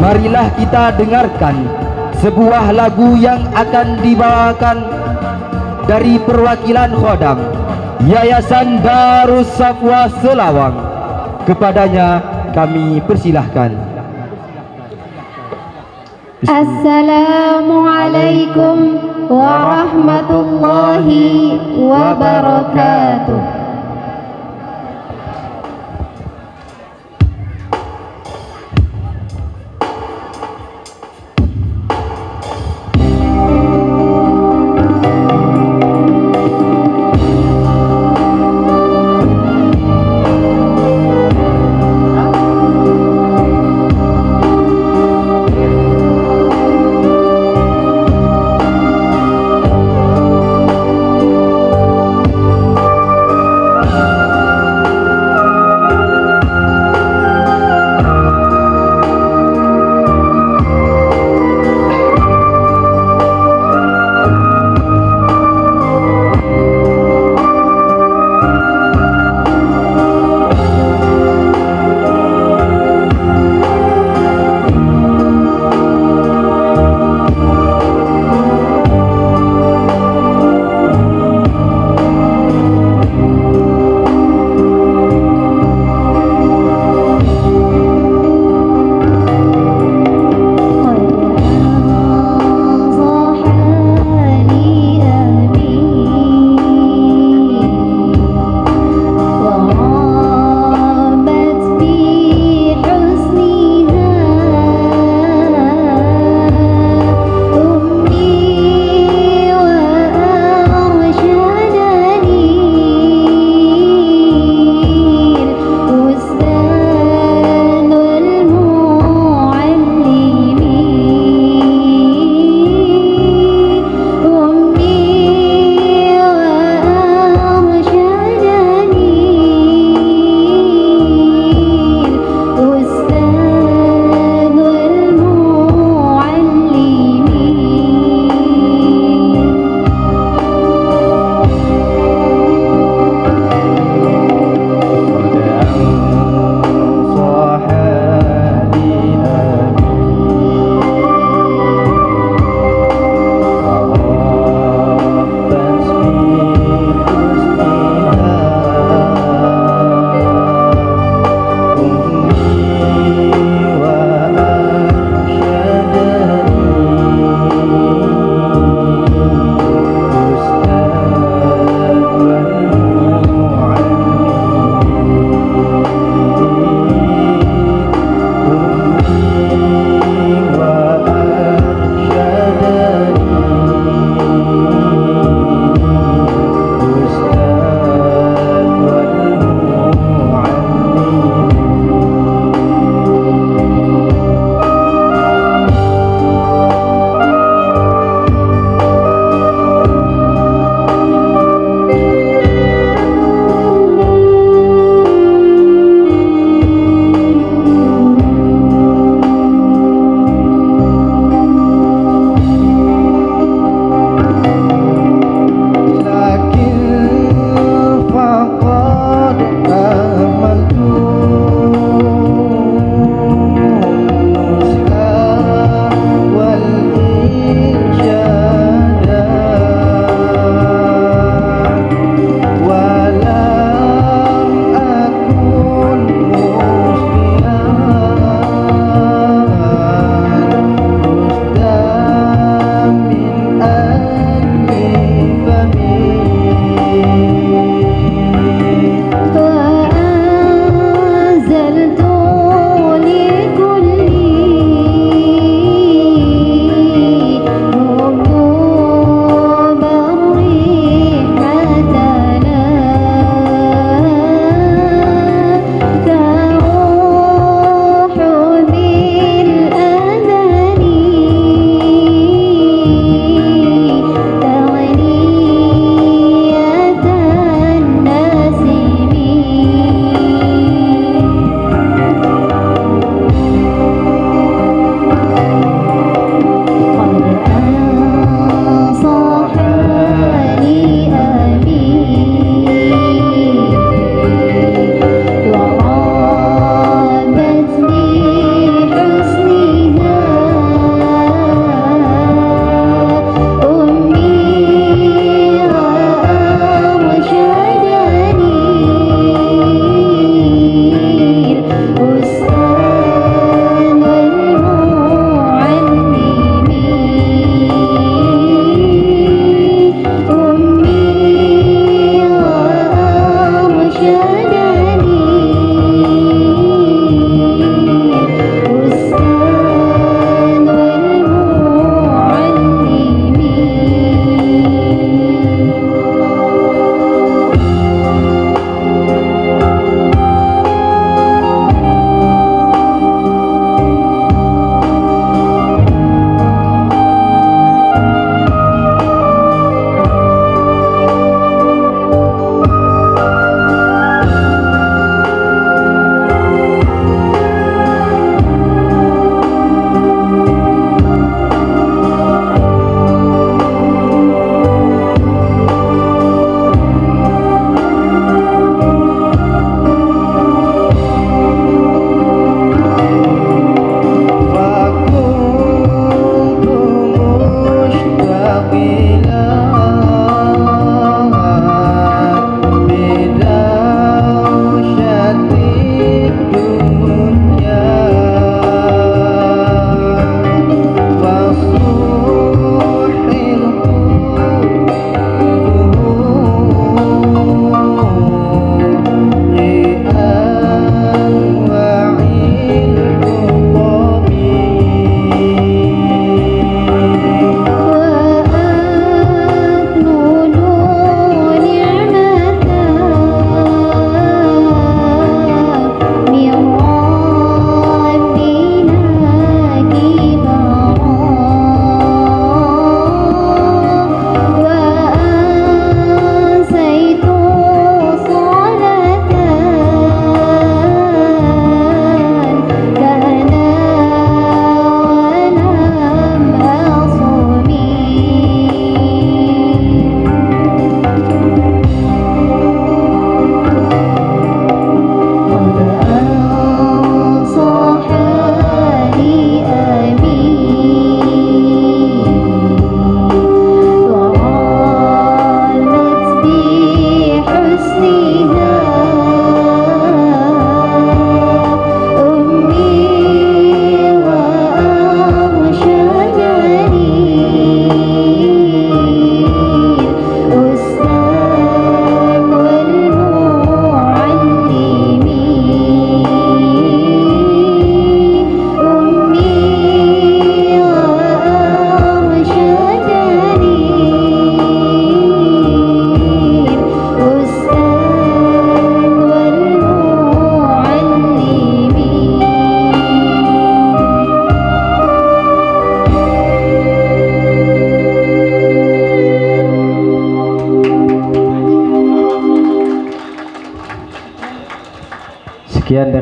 Marilah kita dengarkan sebuah lagu yang akan dibawakan dari perwakilan Khodam Yayasan Darus Safwa Selawang. Kepadanya kami persilahkan. Assalamualaikum warahmatullahi wabarakatuh.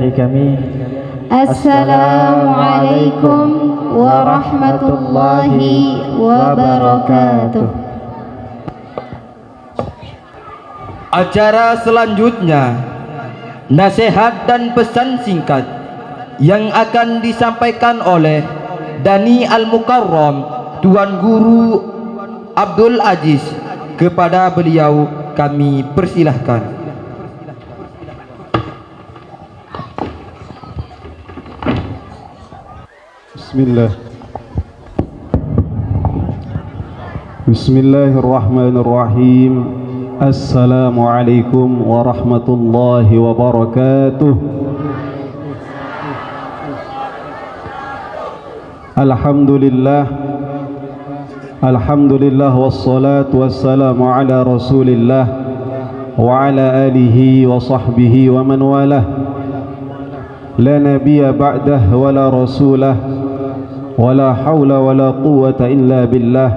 dari kami. Assalamualaikum warahmatullahi wabarakatuh. Acara selanjutnya, nasihat dan pesan singkat yang akan disampaikan oleh Dani Al-Mukarram Tuan Guru Abdul Aziz. Kepada beliau kami persilahkan. Bismillahirrahmanirrahim. Assalamualaikum warahmatullahi wabarakatuh. Alhamdulillah wassalatu wassalamu ala Rasulillah wa ala alihi wa sahbihi wa man walah. La nabiyya ba'dah wa la rasulah wa la hawla wa la quwwata illa billah.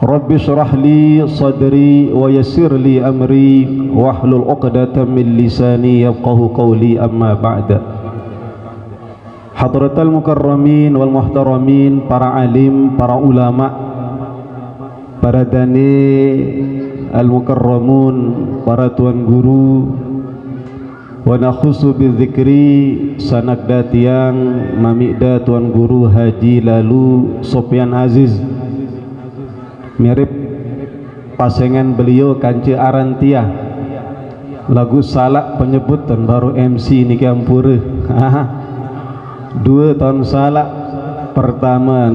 Rabbi shrah li sadri wa yassir li amri wahlul 'uqdatam min lisani yafqahu qawli, amma ba'da. Hadratal mukarramin wal muhtaramin, para alim, para ulama, para dani al-mukarramun, para tuan guru, wa nakhusu bidzikri sanakda tiang mamikda tuan guru Haji Lalu Sofyan Aziz, mirip pasangan beliau kanci Arantia, lagu salak penyebutan baru MC ni kampura. 2 tahun salak pertama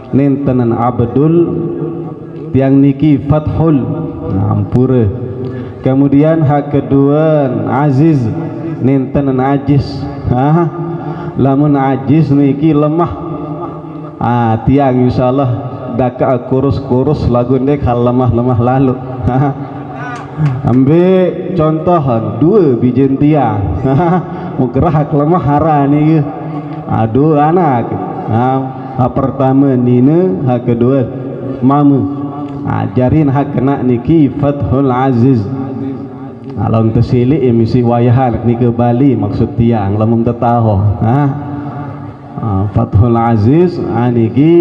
nintenan Abdul, tiang niki Fathul ampura. Kemudian hak kedua Aziz, nintenan Ajiz. Lamun Ajiz niki lemah, tiang insyaallah daka kurus-kurus lagu ndek hal lemah-lemah lalu. Ambil contoh 2 bijen tiang. Mukrah lemah hara ni. Aduh anak. Pertama Nina, hak kedua Mama. Ajarin hak kena niki Fathul Aziz. Kalau tersilik misi wayahan ni ke Bali maksud tiang lamun tetaho. Fathul Aziz niki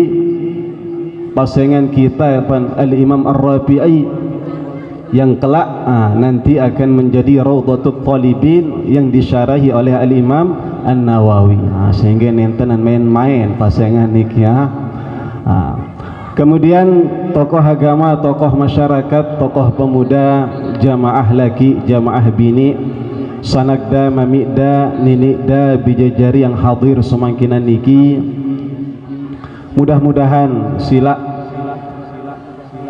pasangan kita Al-Imam Ar-Rafi'i yang kelak nanti akan menjadi Raudhatul Talibin yang disyarahi oleh Al-Imam An-Nawawi. Sehingga nenten main-main pasangan niki Kemudian tokoh agama, tokoh masyarakat, tokoh pemuda, jamaah laki, jamaah bini, sanakda, mamikda, ninikda, bijajari yang hadir semangkinan niki. Mudah-mudahan sila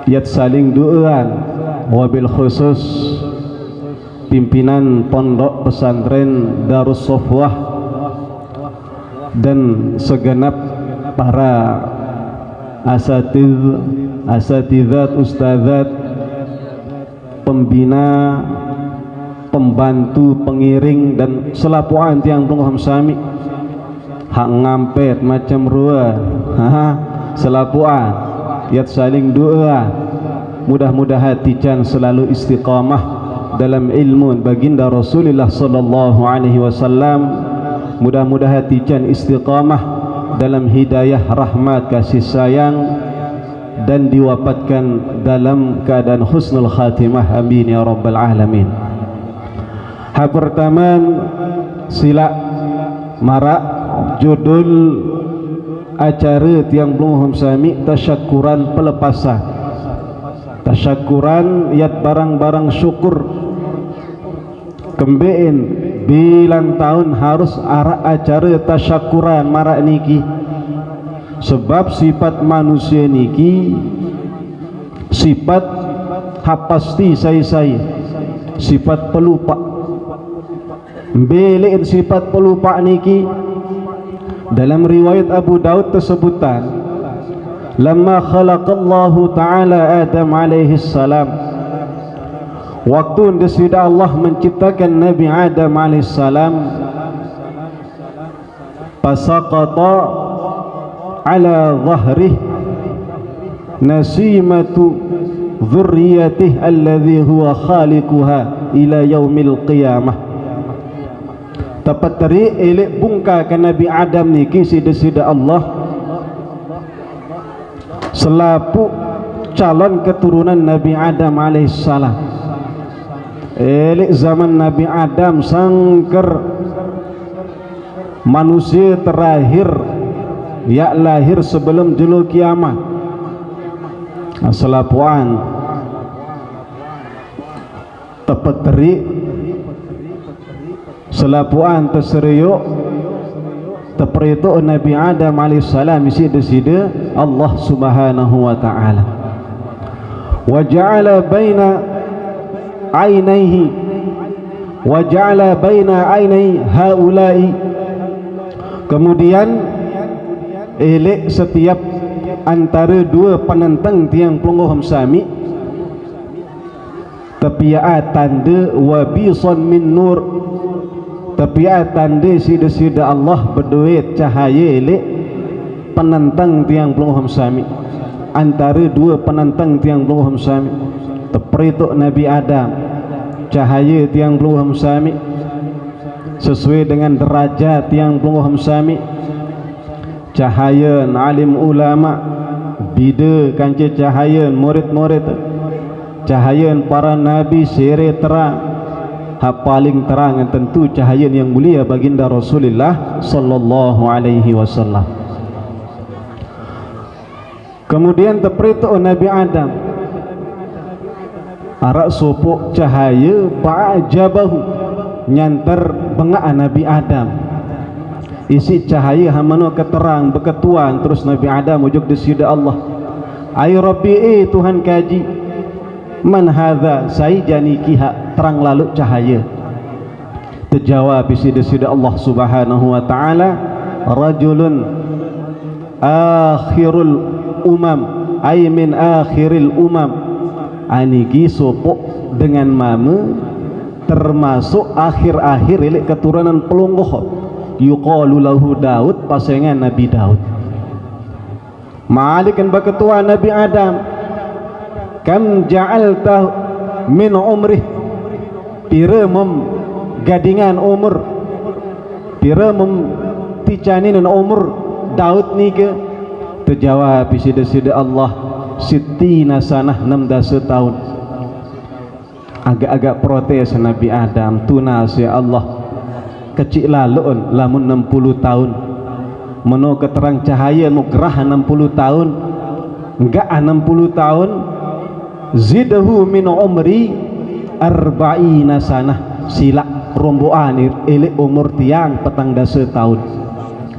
yat saling doaan, wabil khusus pimpinan pondok pesantren Darus Sofwah dan segenap para asatidzat, ustadzat, pembina, pembantu, pengiring dan selapuan tiang penguham sami hak ngampet macam rua selapuan yat saling doa. Mudah-mudahan tijan selalu istiqamah dalam ilmu baginda Rasulullah sallallahu alaihi wasallam. Mudah-mudahan tijan istiqamah dalam hidayah, rahmat, kasih sayang, dan diwafatkan dalam keadaan husnul khatimah. Amin ya rabbal alamin. Hak pertama sila marak judul acara tiang belum sami tasyakuran pelepasan. Tasyakuran yat barang-barang syukur kembein bilang tahun harus arak acara tasyakuran marak niki. Sebab sifat manusia niki sifat hapasti saya sifat pelupa. Belein sifat pelupa niki dalam riwayat Abu Daud tersebutan lamma khalaqallahu ta'ala Adam alaihi salam, waktu desida Allah menciptakan Nabi Adam alaihi salam, fasaqata ala dhahrih nasimatu dhurriyyatih alladhi huwa khaliquha ila yaumil qiyamah. tepat teri elek bungka ke Nabi Adam niki sida-sida Allah selaku calon keturunan Nabi Adam alaihissalam. Elek zaman Nabi Adam sangker manusia terakhir yang lahir sebelum julu kiamat. Selapuan tepat teri selapuan terseriuk teperito Nabi Adam alaihissalam isi desida Allah subhanahu wa ta'ala wa ja'ala baina ainaihi wa ja'ala baina ainai haulai. Kemudian elek setiap antara dua penentang tiang pelongoh sami tepiat tanda wabison min nur, tepiat tanda sida-sida Allah berduit cahaya elek penentang tiang pelongoh sami. Antara dua penentang tiang pelongoh sami teprituk Nabi Adam cahaya tiang pelongoh sami sesuai dengan derajat tiang pelongoh sami. Cahaya alim ulama bida kanca cahaya murid-murid, cahaya para nabi sere terang, paling terang tentu cahaya yang mulia baginda Rasulullah sallallahu alaihi wasallam. Kemudian teprituk Nabi Adam arak sopok cahaya fa'ajabahu nyantar bengak Nabi Adam isi cahaya hamano keterang berketuan. Terus Nabi Adam ujuk desida Allah, ay Rabbi Tuhan kaji man hadha sai jani kiha terang lalu cahaya. Terjawab isi desida Allah subhanahu wa ta'ala, rajulun akhirul umam ay min akhiril umam, aniki sopok dengan mama termasuk akhir-akhir ilik keturunan pelungguh. Yuqalu lahu Daud, pasangan Nabi Daud. Malikan berketua Nabi Adam, kam ja'alta min umrih, pira gadingan umur, pira ticanin umur Daud ni ke? Terjawab sida-sida Allah, sittina sanah 16 tahun. Agak-agak protes Nabi Adam, tunas ya Allah kecil laluan lamun 60 tahun meno keterang cahaya nu gerah 60 tahun enggak 60 tahun zidahu min umri arba'ina sanah sila romboan elek umur tiang petang dasa tahun,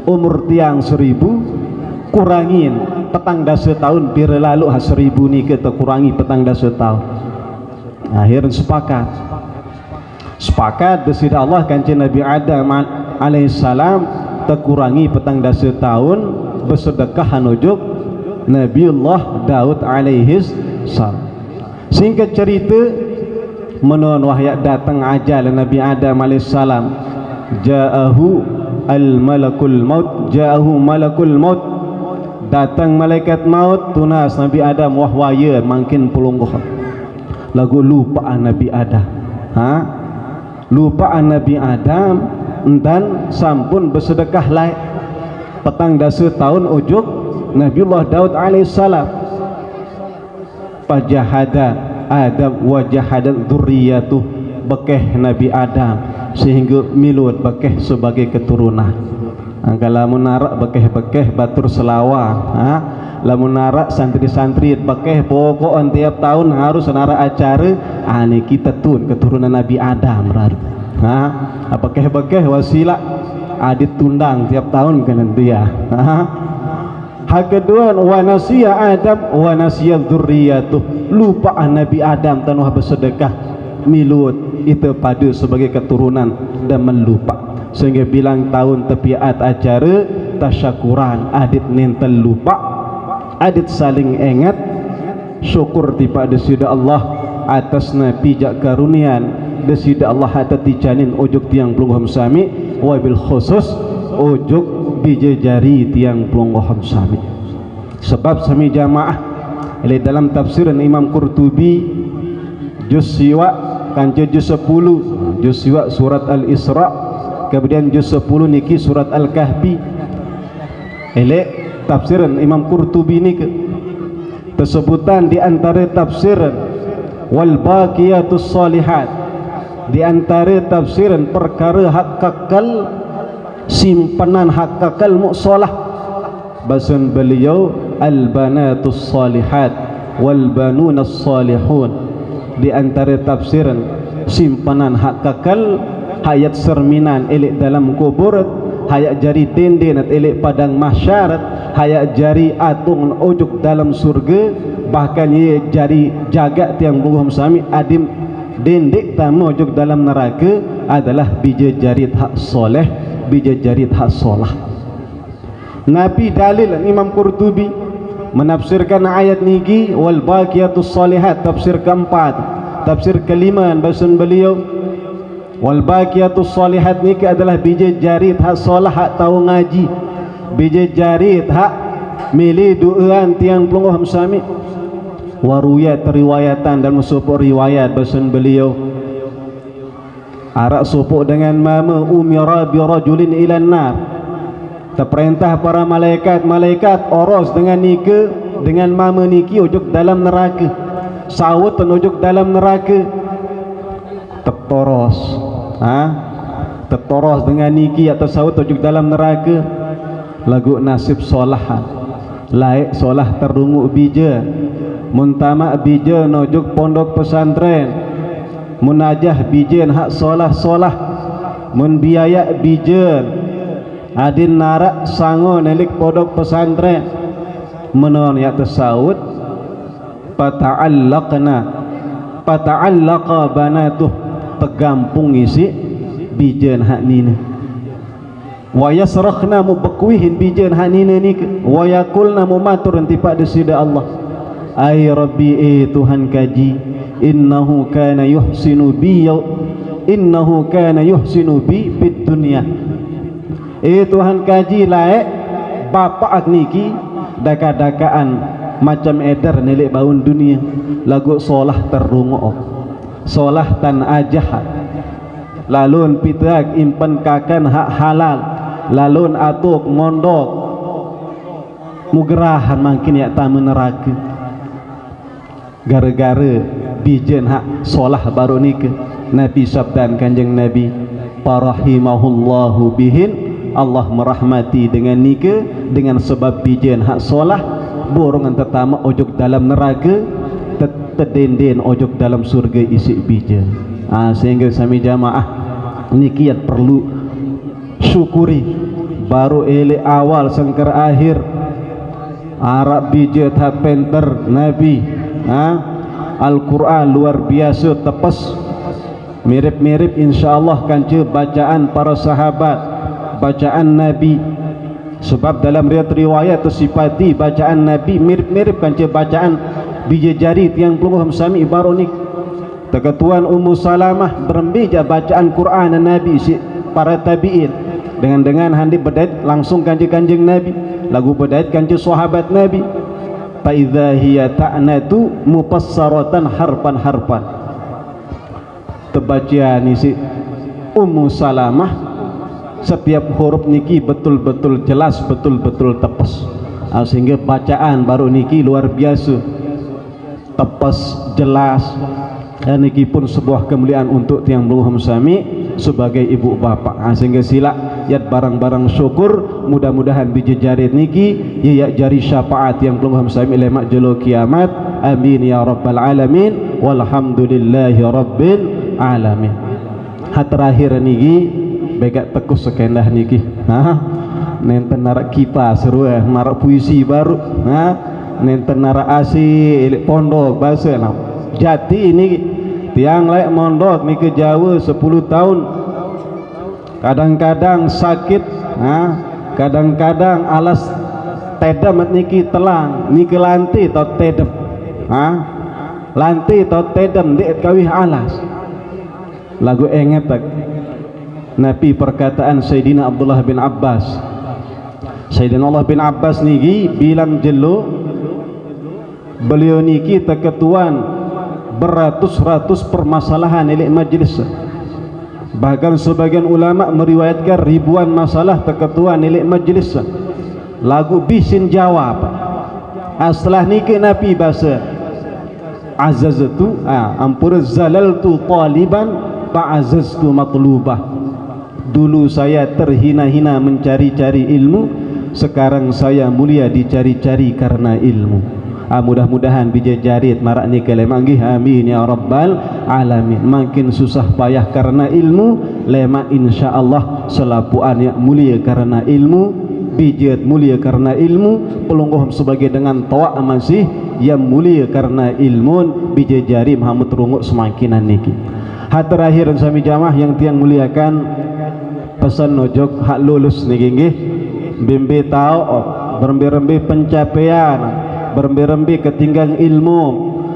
umur tiang 1000 kurangin petang dasa tahun biar lalu 1000 ni kita kurangi petang dasa tahun. Akhirnya sepakat desida Allah kancing Nabi Adam alaihissalam terkurangi petang dasa tahun bersedekah hanujuk Nabiullah Daud alaihissalam. Singkat cerita menon wahyak datang ajal Nabi Adam alaihissalam, ja'ahu al-malakul maut, ja'ahu malakul maut, datang malaikat maut tunas Nabi Adam wahwaya makin pelungguh lagu lupaan Nabi Adam, lupaan Nabi Adam dan sampun bersedekah lain petang dasa tahun ujuk Nabiullah Daud alaihissalam. Fajahada Adam wajahadat dzurriyyatuh, bekeh Nabi Adam sehingga milut bekeh sebagai keturunan. Kalau narak bekeh-bekeh batur selawar, lamun narak santri-santri bekeh pokok tiap tahun harus narak acara ini kita tun keturunan Nabi Adam raru. Bekeh-bekeh wasilah adit tundang tiap tahun kan dia. Hak kedua wa nasiya Adam wa nasiya dzurriyyatuh, lupa Nabi Adam tanuh bersedekah milut itu pada sebagai keturunan dan melupa sehingga bilang tahun tepiat acara tasyakuran adit nintel lupa adit saling ingat syukur tiba desida Allah atas nabi jak karunian desida Allah atas tijanin ujuk tiang pelungguh sami wabil khusus ujuk bija jari tiang pelungguh sami. Sebab sami jamaah dalam tafsiran Imam Qurtubi juz siwa kanca juz 10 juz siwa surat Al-Isra kemudian juz 10 niki surat Al-Kahfi. Elek tafsiran Imam Qurtubi ni ke tersebutan di antara tafsiran wal baqiyatus salihat, di antara tafsiran perkara hak kakal, simpanan hak kakal muksalah. Bahasan beliau al banatus salihat wal banunas salihun, di antara tafsiran simpanan hak kakal hayat serminan elek dalam kubur, hayat jari denden elek padang mahsyarat, hayat jari atung ujuk dalam surga, bahkan ia jari jagat tiang buhum sami adim dendek tamu ujuk dalam neraka adalah bija jarit hak soleh, bija jarit hak solah. Nabi dalil Imam Qurtubi menafsirkan ayat niki wal baqiyatus salihat, tafsir keempat, tafsir kelima bahasan beliau wal baqiyatus salihat niki adalah bija jarit hak solah, hak tahu ngaji, bija jarit hak milih duaan tiang pelungguh sami. Waruyat riwayatan dan musupuk riwayat bahasan beliau arak supuk dengan mama umira bi rajulin ilan nar, terperintah para malaikat oros dengan nike dengan mama niki ujuk dalam neraka, sawut ujuk dalam neraka, tertoros tertoros dengan niki atau sawut ujuk dalam neraka. Lagu nasib solahan laik solah terdunguk bija, muntamak bija nojuk pondok pesantren, munajah bijen hak solah mun biaya bijen adin narak sango nelik pondok pesantren menon ya tersawut pata'allaqa banatuh, tegampung isi bijen hak nina wa yasrakhna mubakwihin bijen hak nina ni wa yakulna mumatur tipak desida Allah ay rabbi Tuhan kaji innahu kana yuhsinu bi fid dunya. Tuhan kaji laek bapak niki daka-dakaan macam edar nelik baun dunia, lagu solah terrungok, solah tan ajah, lalun pitrak impan kakan hak halal, lalun atuk mondok mugerahan makin ya tamu neraka gara-gara bijen hak solah baru nikah. Nabi sabdan kanjeng Nabi parahimahullahu bihin, Allah merahmati dengan nikah dengan sebab bijen hak solah, borongan tertama ojok dalam neraka, terdenden ojok dalam surga isi bijen. Sehingga sami jamaah nikiat perlu syukuri baru ele awal sangkar akhir Arab bijen hak penter Nabi. Al-Quran luar biasa tepas, mirip-mirip insyaallah kanca bacaan para sahabat, bacaan Nabi. Sebab dalam riwayat tersifati bacaan Nabi mirip-mirip kanca bacaan bija jari tiang pelungguh sami baru ni. Ketuan Ummu Salamah berembija bacaan Quran Nabi si para tabi'in dengan handi berdait langsung kanjeng Nabi, lagu berdait kanca sahabat Nabi. Fa idza hiya ta'natu mufassaratan harpan terbaca ni si Ummu Salamah setiap huruf niki betul-betul jelas, betul-betul tepas. Sehingga bacaan baru niki luar biasa tepas, jelas. Dan niki pun sebuah kemuliaan untuk tiang belum sami sebagai ibu bapa. Sehingga sila yat barang-barang syukur, mudah-mudahan biji jari niki ya jari syafaat yang belum sami lemak jelo kiamat. Amin ya rabbal alamin, walhamdulillahi rabbil alamin. Hat terakhir niki begat tekus sekendah niki. Nenten narak kipas seru narak puisi baru. Nenten narak asi pondok bahasa jati ini tiang layak mondok ni ke Jawa 10 tahun, kadang-kadang sakit, kadang-kadang alas tedam niki telang, ni ke lantai atau tedam, lantai atau tedam dek kawih alas. Lagu enget Nabi perkataan Sayyidina Abdullah bin Abbas. Sayyidina Allah bin Abbas niki bilang jelo beliau niki terketuan beratus-ratus permasalahan elek majlis. Bahkan sebagian ulama meriwayatkan ribuan masalah terketua nilai majlis lagu bisin jawab. Setelah nikah Nabi bahasa azaztu ampura zalaltu taliban fa'azaztu matlubah. Dulu saya terhina-hina mencari-cari ilmu, sekarang saya mulia dicari-cari karena ilmu. Mudah-mudahan bija jarit marak ni kelemanggih, amin ya rabbal alamin. Makin susah payah karena ilmu, lema insyaallah selapuan yang mulia karena ilmu, bijat mulia karena ilmu, pelungguh sebagai dengan tawa masih yang mulia karena ilmu, bija jari Muhammad runguk semakinan niki. Hak terakhir sami jamaah yang tiang muliakan, pesan nojok hak lulus niki nggih, bimbe tau berembe-rembe pencapaian, berembe-rembe ketinggalan ilmu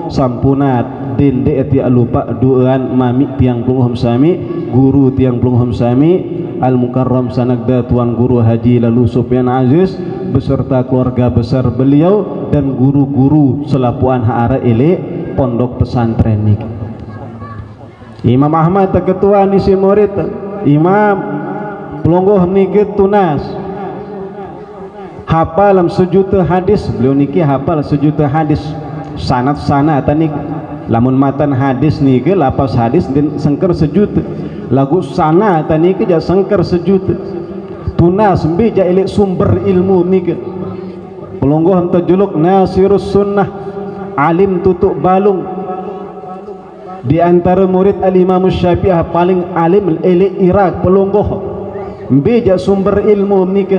sampunat dende tiak lupa duaan mami tiang pelunghum sami, guru tiang pelunghum sami, Al-Mukarram Sanagda Tuan Guru Haji Lalu Sufyan Aziz beserta keluarga besar beliau dan guru-guru selapuan haara ele pondok pesantren niki. Imam Ahmad ketua nisi murid, Imam pelungguh niki tunas hafal sejuta hadis, beliau niki hafal sejuta hadis sanad tanik lamun matan hadis niki lapas hadis dan sengker sejuta lagu sana tanik ja sengker sejuta tunas bija elek sumber ilmu niki pelungguh tajuluk Nasirus Sunnah, alim tutuk balung. Di antara murid al-Imam Syafi'i paling alim elek Irak pelungguh bija sumber ilmu niki.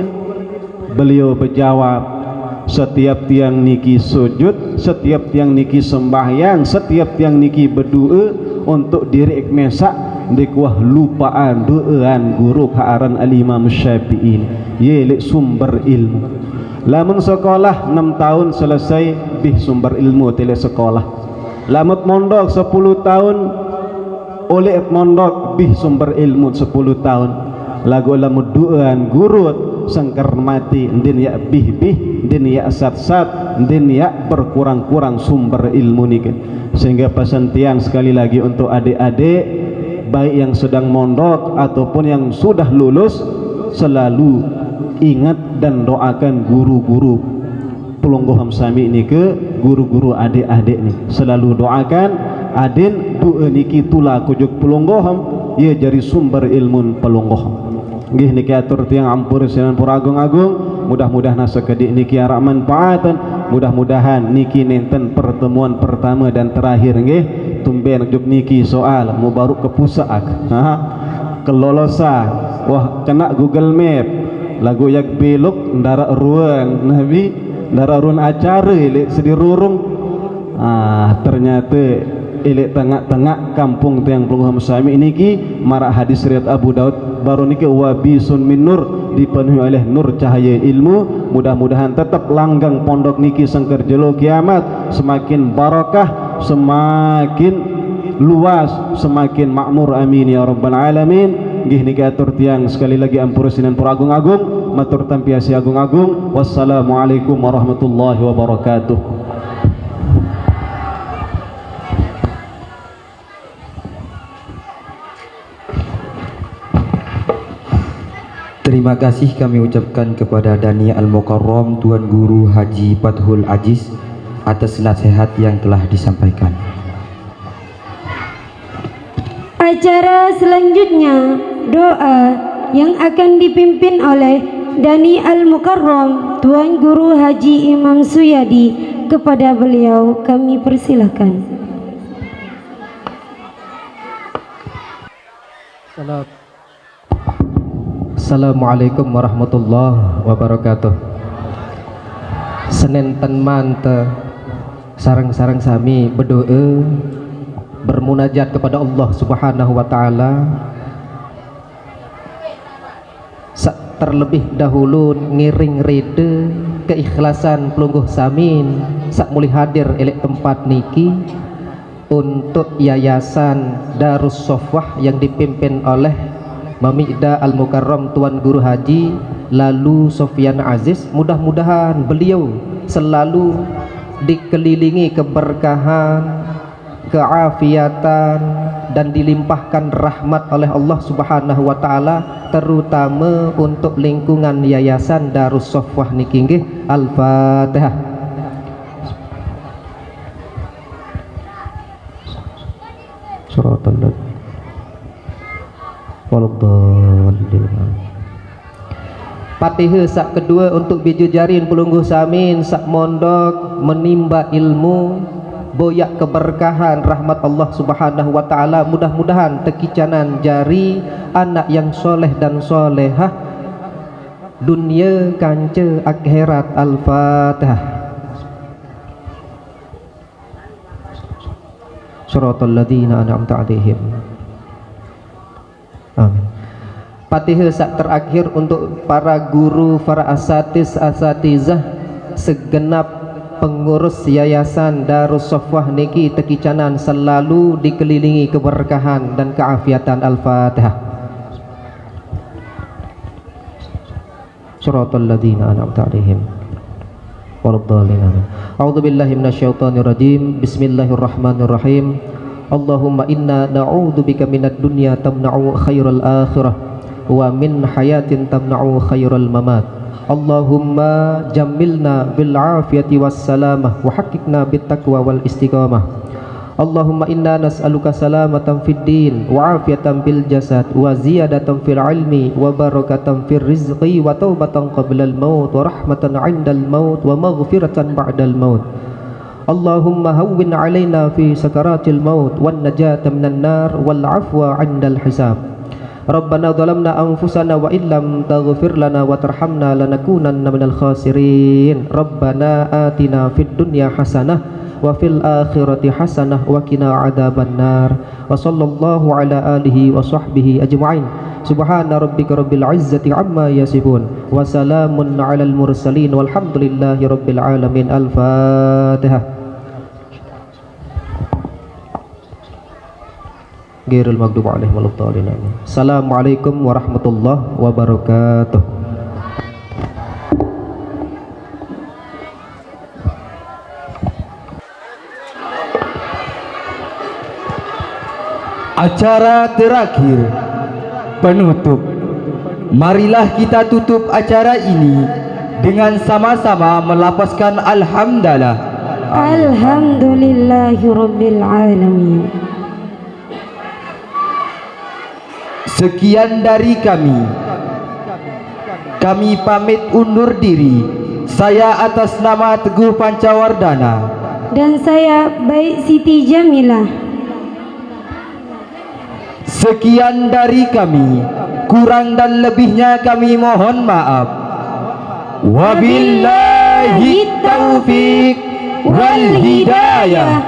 Beliau berjawab, setiap tiang niki sujud, setiap tiang niki sembahyang, setiap tiang niki berdoa untuk diri mesak dikuah lupaan doaan guru kaaran al-Imam Syafi'i yaitu sumber ilmu. Lamun sekolah 6 tahun selesai bih sumber ilmu tele sekolah. Lamun mondok 10 tahun oleh mondok bih sumber ilmu 10 tahun. Lagu lamun doaan guru sengker mati din ya bih-bih din ya sat-sat din ya berkurang-kurang sumber ilmu niki. Sehingga pesan tiang sekali lagi untuk adik-adik baik yang sedang mondok ataupun yang sudah lulus, selalu ingat dan doakan guru-guru pelungguham sami niki, guru-guru adik-adik ni selalu doakan adin doa niki tula kujuk pelungguham ia jadi sumber ilmu pelungguham. Nggih niki atur tiang ampur sinan pura agung-agung, mudah-mudahan sakedik niki arak manfaatan, mudah-mudahan niki nenten pertemuan pertama dan terakhir nggih. Tumben juk niki soal mubaruk ke pusat kelolosan wah kena Google Map lagu yak belok ndara ruang nabi ndara ruang acara ilek sedirurung ternyata ilek tengah-tengah kampung tiang pelungguham sami niki marak hadis riwayat Abu Daud baru niki wabisun min nur dipenuhi oleh nur cahaya ilmu. Mudah-mudahan tetap langgang pondok niki sengker jelo kiamat, semakin barakah, semakin luas, semakin makmur, amin ya rabbal alamin. Nggih niki atur tiang sekali lagi ampura sinan pura agung-agung, matur tampiasi agung-agung. Wassalamualaikum warahmatullahi wabarakatuh. Terima kasih kami ucapkan kepada Dani Al-Mukarram Tuan Guru Haji Fathul Aziz atas nasihat yang telah disampaikan. Acara selanjutnya doa yang akan dipimpin oleh Dani Al-Mukarram Tuan Guru Haji Imam Suyadi. Kepada beliau kami persilahkan. Assalamualaikum warahmatullahi wabarakatuh. Senin mante sarang-sarang sami berdoa bermunajat kepada Allah Subhanahu wa taala. Terlebih dahulu ngiring rede keikhlasan pelungguh samin sak muli hadir elek tempat niki untuk yayasan Darus Sofwah yang dipimpin oleh Mamida Al-Mukarram Tuan Guru Haji Lalu Sufyan Aziz. Mudah-mudahan beliau selalu dikelilingi keberkahan, keafiatan dan dilimpahkan rahmat oleh Allah Subhanahu wa taala, terutama untuk lingkungan Yayasan Darus Sofwah niki nggih. Al-Fatihah. Suratul Fatihah sak kedua untuk biju jarin pelungguh samin sak mondok menimba ilmu, boyak keberkahan rahmat Allah Subhanahu wa taala. Mudah-mudahan tekicanan jari anak yang soleh dan solehah dunia kanca akhirat. Al-Fatihah. Suratul ladzina an'amta 'alaihim. Amin. Fatihah sak terakhir untuk para guru, para asatizah, segenap pengurus Yayasan Darus Sofwah niki tekicanan selalu dikelilingi keberkahan dan keafiatan. Al-Fatihah. Suratul ladzina an'amta 'alaihim waladdallin. A'udzu billahi minasyaitonir rajim. Bismillahirrahmanirrahim. Allahumma inna na'udzubika minad dunya tamna'u khairal akhirah wa min hayatin tamna'u khairal mamat. Allahumma jammilna bil afiyati was salamah wa haqiqna bit taqwa wal istiqamah. Allahumma inna nas'aluka salamatan fid din wa afiyatan bil jasad wa ziyadatan fil ilmi wa barakatan fir rizqi wa taubatan qablal maut wa rahmatan 'indal maut wa maghfiratan ba'dal maut. Allahumma hawwin 'alaina fi sakaratil maut wan najata minan nar wal 'afwa 'indal hisab. Rabbana zalamna anfusana wa illam taghfir lana wa tarhamna lanakunanna minal khasirin. Rabbana atina fid dunya hasanah wa fil akhirati hasanah wa qina adzaban nar. Wa sallallahu ala alihi wa sahbihi ajma'in. Subhana rabbika rabbil izzati amma yasifun wa salamun alal mursalin walhamdulillahi rabbil alamin. Al-Fatihah. Ghairil maghdubi 'alaihim waladdallin. Assalamualaikum warahmatullahi wabarakatuh. Acara terakhir penutup. Marilah kita tutup acara ini dengan sama-sama melafazkan alhamdulillah. Alhamdulillahirabbil alamin. Sekian dari kami. Kami pamit undur diri. Saya atas nama Teguh Pancawardana Dan saya Baik Siti Jamilah. Sekian dari kami. Kurang dan lebihnya kami mohon maaf. Wabillahi taufiq wal hidayah.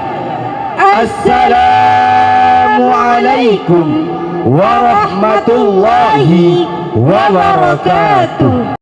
Assalamualaikum warahmatullahi wabarakatuh.